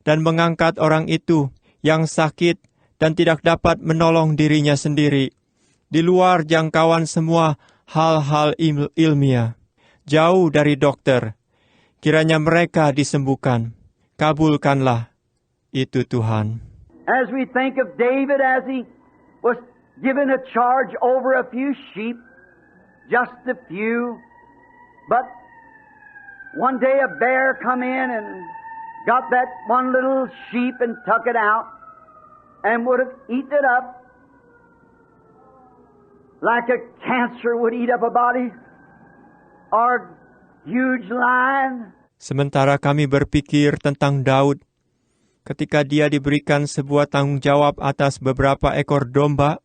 dan mengangkat orang itu yang sakit dan tidak dapat menolong dirinya sendiri, di luar jangkauan semua hal-hal ilmiah, jauh dari dokter. Kiranya mereka disembuhkan. Kabulkanlah itu, Tuhan. As we think of David as he was given a charge over a few sheep, just a few, but one day a bear come in and got that one little sheep and took it out and would have eaten it up like a cancer would eat up a body or huge lion. Sementara kami berpikir tentang Daud, ketika dia diberikan sebuah tanggung jawab atas beberapa ekor domba,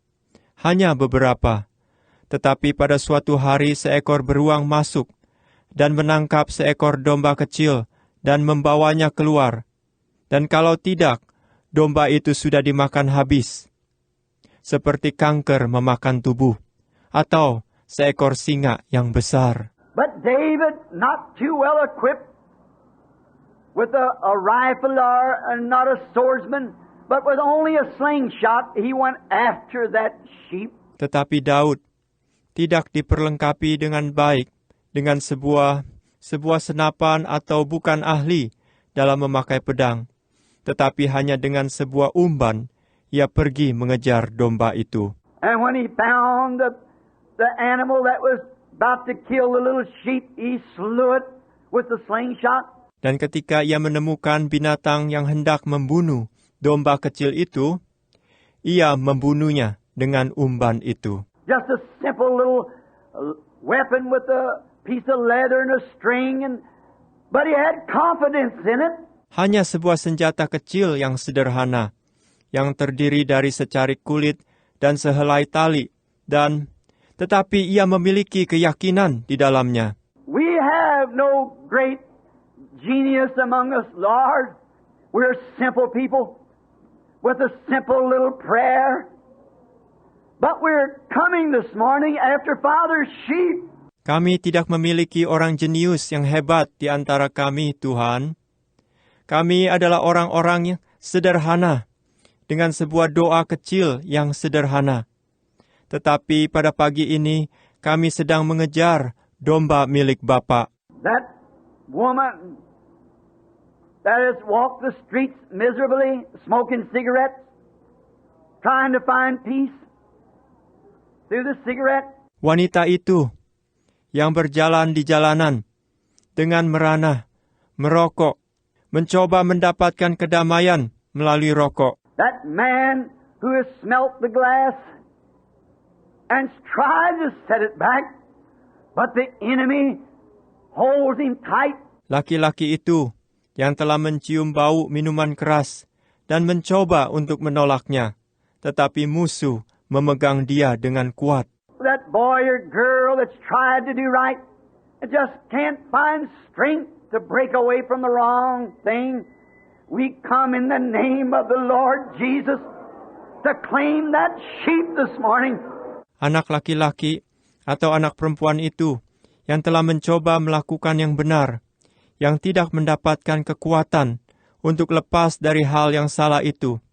hanya beberapa. Tetapi pada suatu hari seekor beruang masuk dan menangkap seekor domba kecil dan membawanya keluar. Dan kalau tidak, domba itu sudah dimakan habis. Seperti kanker memakan tubuh, atau seekor singa yang besar. But David, not too well equipped with a rifle or not a swordsman, but with only a slingshot, he went after that sheep. Tetapi Daud tidak diperlengkapi dengan baik, dengan sebuah senapan atau bukan ahli dalam memakai pedang, tetapi hanya dengan sebuah umban, ia pergi mengejar domba itu. And when he found the animal that was about to kill the little sheep, he slew it with the slingshot. Dan ketika ia menemukan binatang yang hendak membunuh domba kecil itu, ia membunuhnya dengan umban itu. Just a simple little weapon with a piece of leather and a string, but he had confidence in it. Hanya sebuah senjata kecil yang sederhana, yang terdiri dari secarik kulit dan sehelai tali, tetapi ia memiliki keyakinan di dalamnya. We have no great genius among us, Lord. We're simple people with a simple little prayer. But we're coming this morning after Father's sheep. Kami tidak memiliki orang jenius yang hebat di antara kami, Tuhan. Kami adalah orang-orang yang sederhana, dengan sebuah doa kecil yang sederhana. Tetapi pada pagi ini, kami sedang mengejar domba milik Bapa. That woman that has walked the streets miserably, smoking cigarettes, trying to find peace through the cigarette. Wanita itu yang berjalan di jalanan dengan merana, merokok, mencoba mendapatkan kedamaian melalui rokok. That man who has smelt the glass and tried to set it back, but the enemy holds him tight. Laki-laki itu yang telah mencium bau minuman keras dan mencoba untuk menolaknya, tetapi musuh memegang dia dengan kuat. That boy or girl that's tried to do right and just can't find strength to break away from the wrong thing. We come in the name of the Lord Jesus to claim that sheep this morning. Anak laki-laki atau anak perempuan itu yang telah mencoba melakukan yang benar, yang tidak mendapatkan kekuatan untuk lepas dari hal yang salah itu.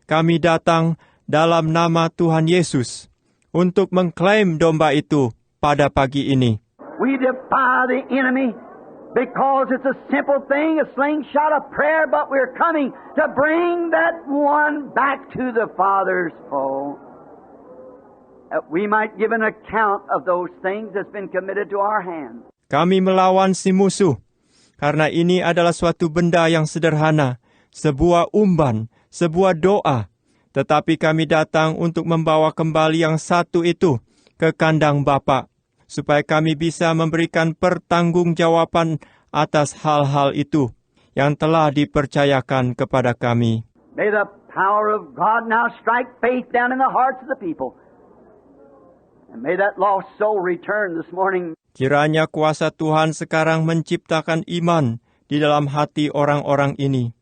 Kami datang dalam nama Tuhan Yesus untuk mengklaim domba itu pada pagi ini. We defy the enemy because it's a simple thing, a slingshot of prayer, but we're coming to bring that one back to the Father's fold. We might give an account of those things that's been committed to our hands. Kami melawan si musuh, karena ini adalah suatu benda yang sederhana, sebuah umban, sebuah doa. Tetapi kami datang untuk membawa kembali yang satu itu ke kandang Bapa, supaya kami bisa memberikan pertanggungjawaban atas hal-hal itu yang telah dipercayakan kepada kami. May the power of God now strike faith down in the hearts of the people. And may that lost soul return this morning. Kiranya kuasa Tuhan sekarang menciptakan iman di dalam hati orang-orang ini.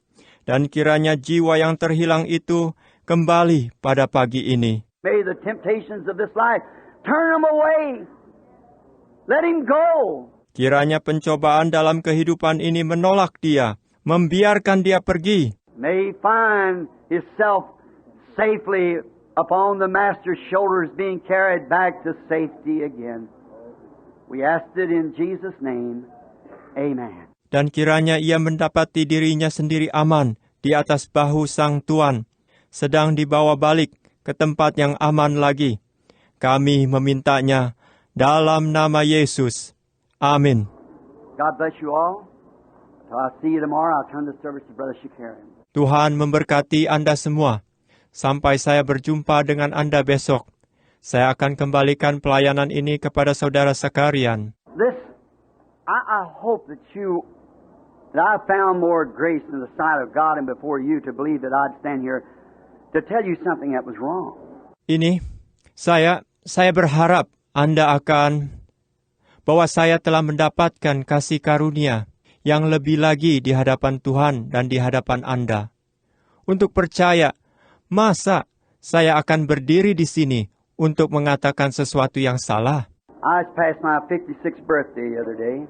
Dan kiranya jiwa yang terhilang itu kembali pada pagi ini. May the temptations of this life turn them away. Let him go. Kiranya pencobaan dalam kehidupan ini menolak dia, membiarkan dia pergi. May he find himself safely upon the Master's shoulders, being carried back to safety again. We ask it in Jesus' name. Amen. Dan kiranya ia mendapati dirinya sendiri aman di atas bahu Sang Tuan, sedang dibawa balik ke tempat yang aman lagi. Kami memintanya dalam nama Yesus. Amin. God bless you all. Till I see you tomorrow, I'll turn the service to Brother Shakarian. Tuhan memberkati Anda semua. Sampai saya berjumpa dengan Anda besok, saya akan kembalikan pelayanan ini kepada Saudara Shakarian. I hope that I found more grace in the sight of God and before you to believe that I'd stand here to tell you something that was wrong. Ini, saya berharap bahwa saya telah mendapatkan kasih karunia yang lebih lagi di hadapan Tuhan dan di hadapan Anda. Untuk percaya, masa saya akan berdiri di sini untuk mengatakan sesuatu yang salah? I was past my 56th birthday the other day.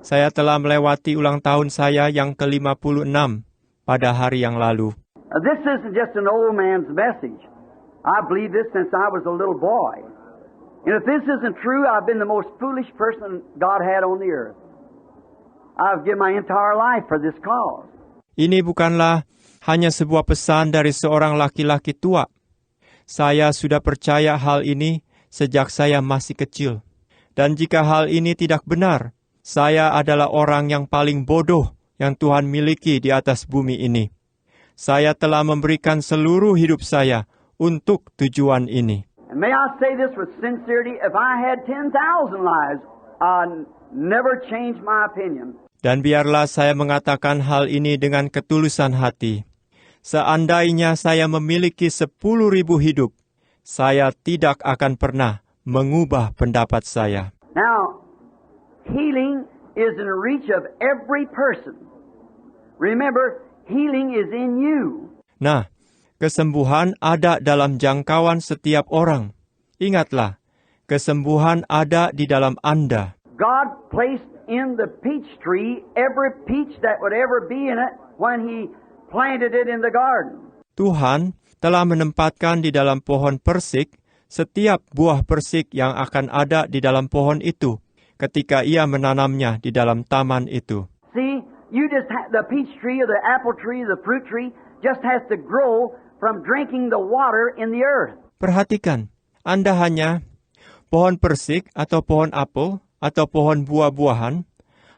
Saya telah melewati ulang tahun saya yang ke-56 pada hari yang lalu. This isn't just an old man's message. I believe this since I was a little boy. And if this isn't true, I've been the most foolish person God had on the earth. I've given my entire life for this cause. Ini bukanlah hanya sebuah pesan dari seorang laki-laki tua. Saya sudah percaya hal ini sejak saya masih kecil. Dan jika hal ini tidak benar, saya adalah orang yang paling bodoh yang Tuhan miliki di atas bumi ini. Saya telah memberikan seluruh hidup saya untuk tujuan ini. And may I say this with sincerity, if I had 10,000 lives, I'd never change my opinion. Dan biarlah saya mengatakan hal ini dengan ketulusan hati. Seandainya saya memiliki 10.000 hidup, saya tidak akan pernah mengubah pendapat saya. Now, healing is in the reach of every person. Remember, healing is in you. Nah, kesembuhan ada dalam jangkauan setiap orang. Ingatlah, kesembuhan ada di dalam Anda. God placed in the peach tree every peach that would ever be in it when He planted it in the garden. Tuhan telah menempatkan di dalam pohon persik setiap buah persik yang akan ada di dalam pohon itu ketika Ia menanamnya di dalam taman itu. See, the peach tree or the apple tree, the fruit tree just has to grow from drinking the water in the earth. Perhatikan, Anda hanya pohon persik atau pohon apel atau pohon buah-buahan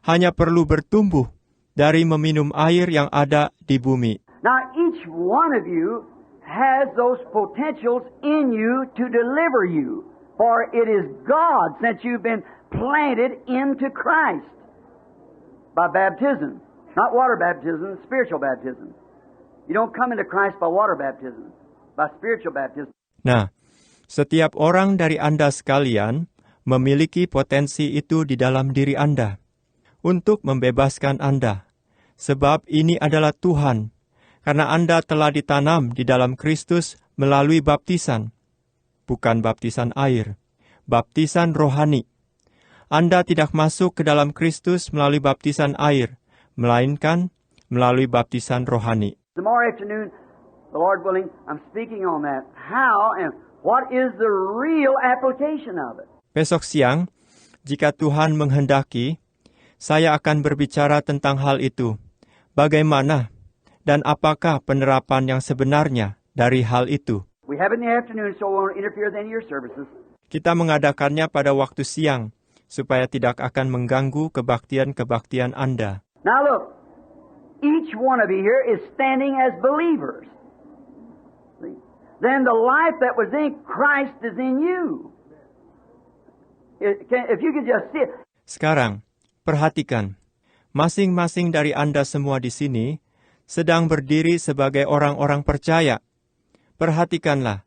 hanya perlu bertumbuh dari meminum air yang ada di bumi. Now, each one of you has those potentials in you to deliver you. For it is God, since you've been planted into Christ by baptism. Not water baptism, spiritual baptism. You don't come into Christ by water baptism, by spiritual baptism. Nah, setiap orang dari Anda sekalian memiliki potensi itu di dalam diri Anda untuk membebaskan Anda. Sebab ini adalah Tuhan, karena Anda telah ditanam di dalam Kristus melalui baptisan. Bukan baptisan air, baptisan rohani. Anda tidak masuk ke dalam Kristus melalui baptisan air, melainkan melalui baptisan rohani. Tomorrow afternoon, the Lord willing, I'm speaking on that. How and what is the real application of it? Besok siang, jika Tuhan menghendaki, saya akan berbicara tentang hal itu. Bagaimana dan apakah penerapan yang sebenarnya dari hal itu? We have it in the afternoon, so we won't interfere with any of your services. Kita mengadakannya pada waktu siang, supaya tidak akan mengganggu kebaktian-kebaktian Anda. Now look, each one of you here is standing as believers. See? Then the life that was in Christ is in you. If you could just see it. Sekarang, perhatikan. Masing-masing dari Anda semua di sini sedang berdiri sebagai orang-orang percaya. Perhatikanlah,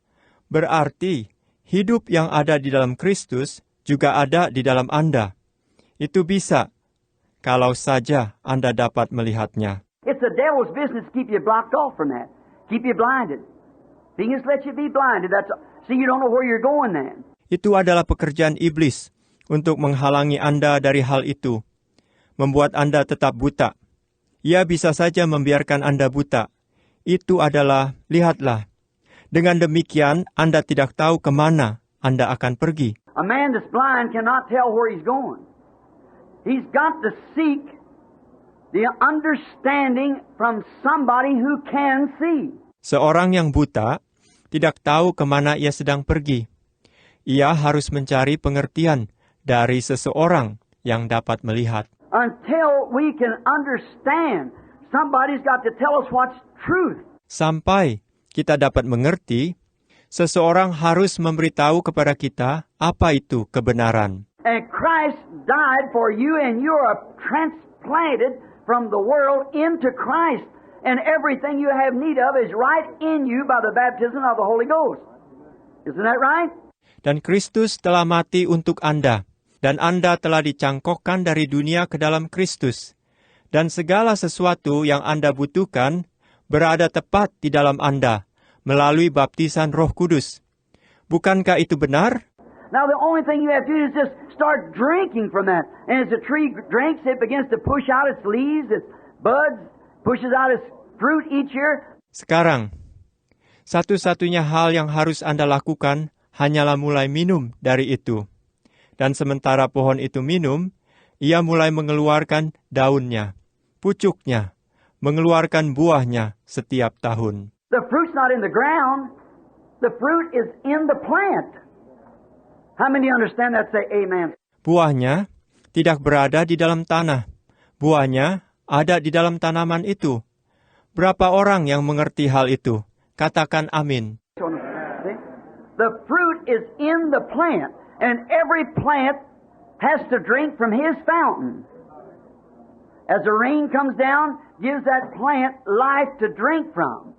berarti hidup yang ada di dalam Kristus juga ada di dalam Anda. Itu bisa, kalau saja Anda dapat melihatnya. It's the devil's business to keep you blocked off from that. Keep you blinded. He just let you be blinded. See, you don't know where you're going then. Itu adalah pekerjaan iblis untuk menghalangi Anda dari hal itu. Membuat Anda tetap buta. Ia bisa saja membiarkan Anda buta. Itu adalah, lihatlah. Dengan demikian, Anda tidak tahu kemana Anda akan pergi. A man that's blind cannot tell where he's going. He's got to seek the understanding from somebody who can see. Seorang yang buta tidak tahu kemana ia sedang pergi. Ia harus mencari pengertian dari seseorang yang dapat melihat. until we can understand. Somebody's got to tell us what's truth. Sampai kita dapat mengerti, seseorang harus memberitahu kepada kita apa itu kebenaran. And Christ died for you, and you are transplanted from the world into Christ. And everything you have need of is right in you by the baptism of the Holy Ghost. Isn't that right? Dan Kristus telah mati untuk Anda, dan Anda telah dicangkokkan dari dunia ke dalam Kristus. Dan segala sesuatu yang Anda butuhkan berada tepat di dalam Anda, melalui baptisan Roh Kudus. Bukankah itu benar? Now the only thing you have to do is just start drinking from that. And as the tree drinks, it begins to push out its leaves, its buds, pushes out its fruit each year. Sekarang, satu-satunya hal yang harus Anda lakukan hanyalah mulai minum dari itu. Dan sementara pohon itu minum, ia mulai mengeluarkan daunnya, pucuknya, mengeluarkan buahnya setiap tahun. The fruit's not in the ground. The fruit is in the plant. How many understand that? Say amen. Buahnya tidak berada di dalam tanah. Buahnya ada di dalam tanaman itu. Berapa orang yang mengerti hal itu? Katakan amin. The fruit is in the plant, and every plant has to drink from His fountain. As the rain comes down, gives that plant life to drink from.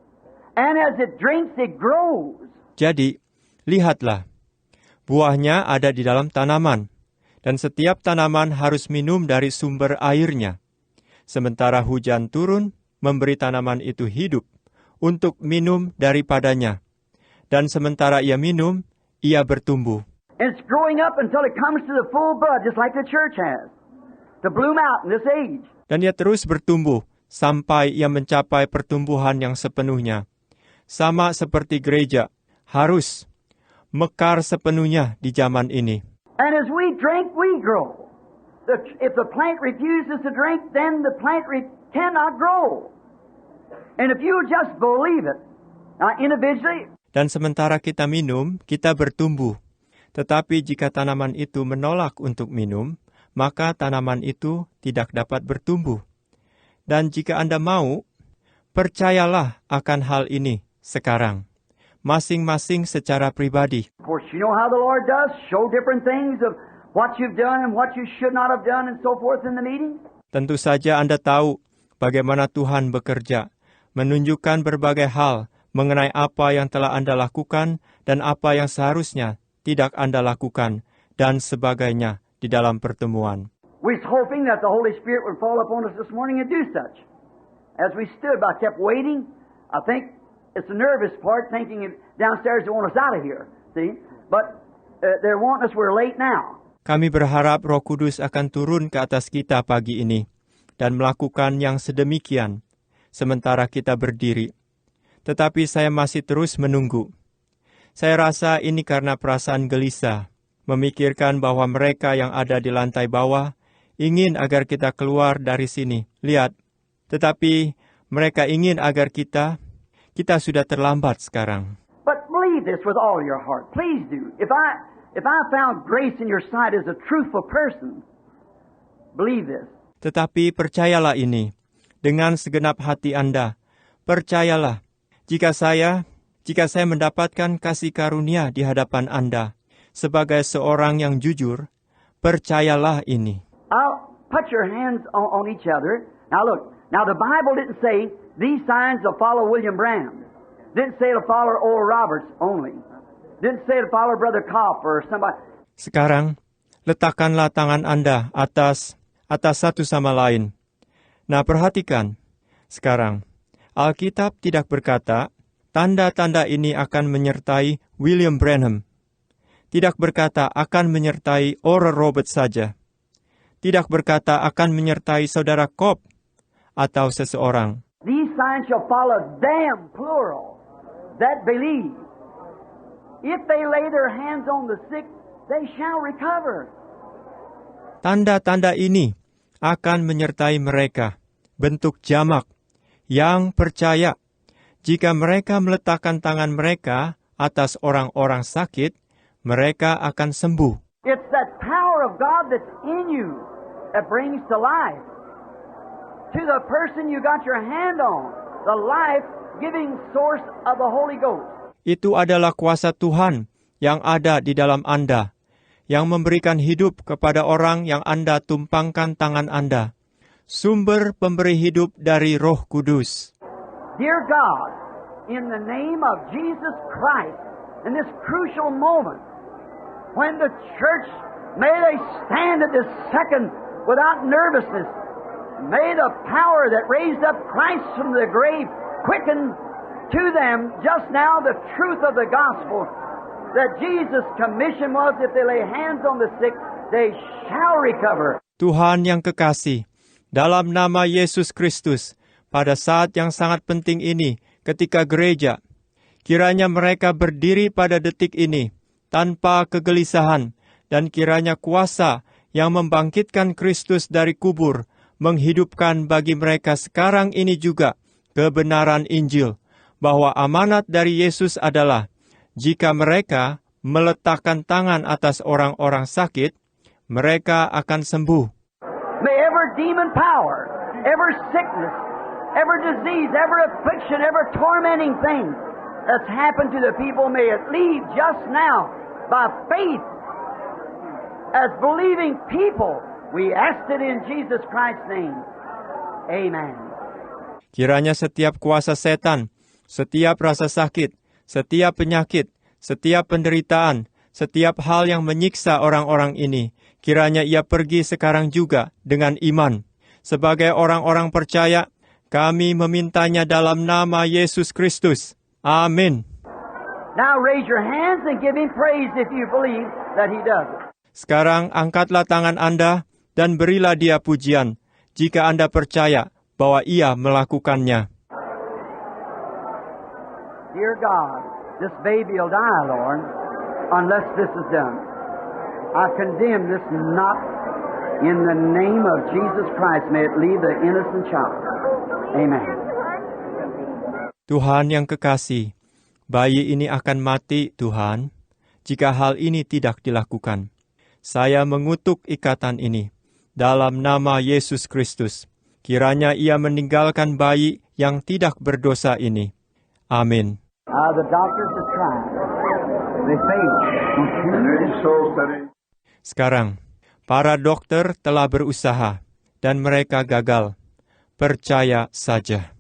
And as it drinks, it grows. Jadi, lihatlah. Buahnya ada di dalam tanaman, dan setiap tanaman harus minum dari sumber airnya. Sementara hujan turun, memberi tanaman itu hidup untuk minum daripadanya. Dan sementara ia minum, ia bertumbuh. And it's growing up until it comes to the full bud, just like the church has, to bloom out in this age. Dan ia terus bertumbuh sampai ia mencapai pertumbuhan yang sepenuhnya. Sama seperti gereja, harus mekar sepenuhnya di zaman ini. And as we drink, we grow. If the plant refuses to drink, then the plant cannot grow. And if you just believe it, individually. Dan sementara kita minum, kita bertumbuh. Tetapi jika tanaman itu menolak untuk minum, maka tanaman itu tidak dapat bertumbuh. Dan jika Anda mau, percayalah akan hal ini sekarang. Masing-masing secara pribadi. Of course, you know how the Lord does, show different things of what you've done and what you should not have done and so forth in the meeting. Tentu saja Anda tahu bagaimana Tuhan bekerja, menunjukkan berbagai hal mengenai apa yang telah Anda lakukan dan apa yang seharusnya tidak Anda lakukan dan sebagainya di dalam pertemuan. We're hoping that the Holy Spirit would fall upon us this morning and do such. As we stood, I kept waiting. I think it's the nervous part, thinking downstairs they want us out of here. See? But they're wanting us, we're late now. Kami berharap Roh Kudus akan turun ke atas kita pagi ini dan melakukan yang sedemikian sementara kita berdiri. Tetapi saya masih terus menunggu. Saya rasa ini karena perasaan gelisah, memikirkan bahwa mereka yang ada di lantai bawah ingin agar kita keluar dari sini. Lihat, tetapi mereka ingin agar kita sudah terlambat sekarang. But believe this with all your heart. Please do. If I found grace in your sight as a truthful person, believe this. Tetapi percayalah ini, dengan segenap hati Anda. Percayalah, jika saya mendapatkan kasih karunia di hadapan Anda, sebagai seorang yang jujur, percayalah ini. I'll put your hands on each other. Now look, the Bible didn't say these signs will follow William Branham. Didn't say it'll follow Oral Roberts only. Didn't say it'll follow Brother Kopp or somebody. Sekarang, letakkanlah tangan Anda atas satu sama lain. Nah, perhatikan. Sekarang, Alkitab tidak berkata, tanda-tanda ini akan menyertai William Branham. Tidak berkata akan menyertai Oral Roberts saja. Tidak berkata akan menyertai Saudara Kopp atau seseorang. These signs shall follow them, plural, that believe. If they lay their hands on the sick, they shall recover. Tanda-tanda ini akan menyertai mereka, bentuk jamak, yang percaya. Jika mereka meletakkan tangan mereka atas orang-orang sakit, mereka akan sembuh. It's that power of God that's in you. that brings to life. To the person you got your hand on, the life-giving source of the Holy Ghost. Itu adalah kuasa Tuhan yang ada di dalam Anda, yang memberikan hidup kepada orang yang Anda tumpangkan tangan Anda. Sumber pemberi hidup dari Roh Kudus. Dear God, in the name of Jesus Christ, in this crucial moment, when the church, may they stand at this second without nervousness, may the power that raised up Christ from the grave quicken to them just now the truth of the gospel, that Jesus' commission was, if they lay hands on the sick, they shall recover. Tuhan yang kekasih, dalam nama Yesus Kristus, pada saat yang sangat penting ini, ketika gereja, kiranya mereka berdiri pada detik ini, tanpa kegelisahan, dan kiranya kuasa yang membangkitkan Kristus dari kubur, menghidupkan bagi mereka sekarang ini juga kebenaran Injil, bahwa amanat dari Yesus adalah, jika mereka meletakkan tangan atas orang-orang sakit, mereka akan sembuh. May every demon power, every sickness, every disease, every affliction, every tormenting thing that's happened to the people, may it leave just now by faith as believing people. We ask it in Jesus Christ's name. Amen. Kiranya setiap kuasa setan, setiap rasa sakit, setiap penyakit, setiap penderitaan, setiap hal yang menyiksa orang-orang ini, kiranya ia pergi sekarang juga dengan iman. Sebagai orang-orang percaya, kami memintanya dalam nama Yesus Kristus. Amin. Now raise your hands and give Him praise if you believe that He does it. Sekarang angkatlah tangan Anda dan berilah Dia pujian, jika Anda percaya bahwa Ia melakukannya. Dear God, this baby will die, Lord, unless this is done. I condemn this not in the name of Jesus Christ. May it leave the innocent child. Amen. Tuhan yang kekasih, bayi ini akan mati, Tuhan, jika hal ini tidak dilakukan. Saya mengutuk ikatan ini dalam nama Yesus Kristus. Kiranya ia meninggalkan bayi yang tidak berdosa ini. Amin. The doctors are trying. They failed. Sekarang, para dokter telah berusaha dan mereka gagal. Percaya saja.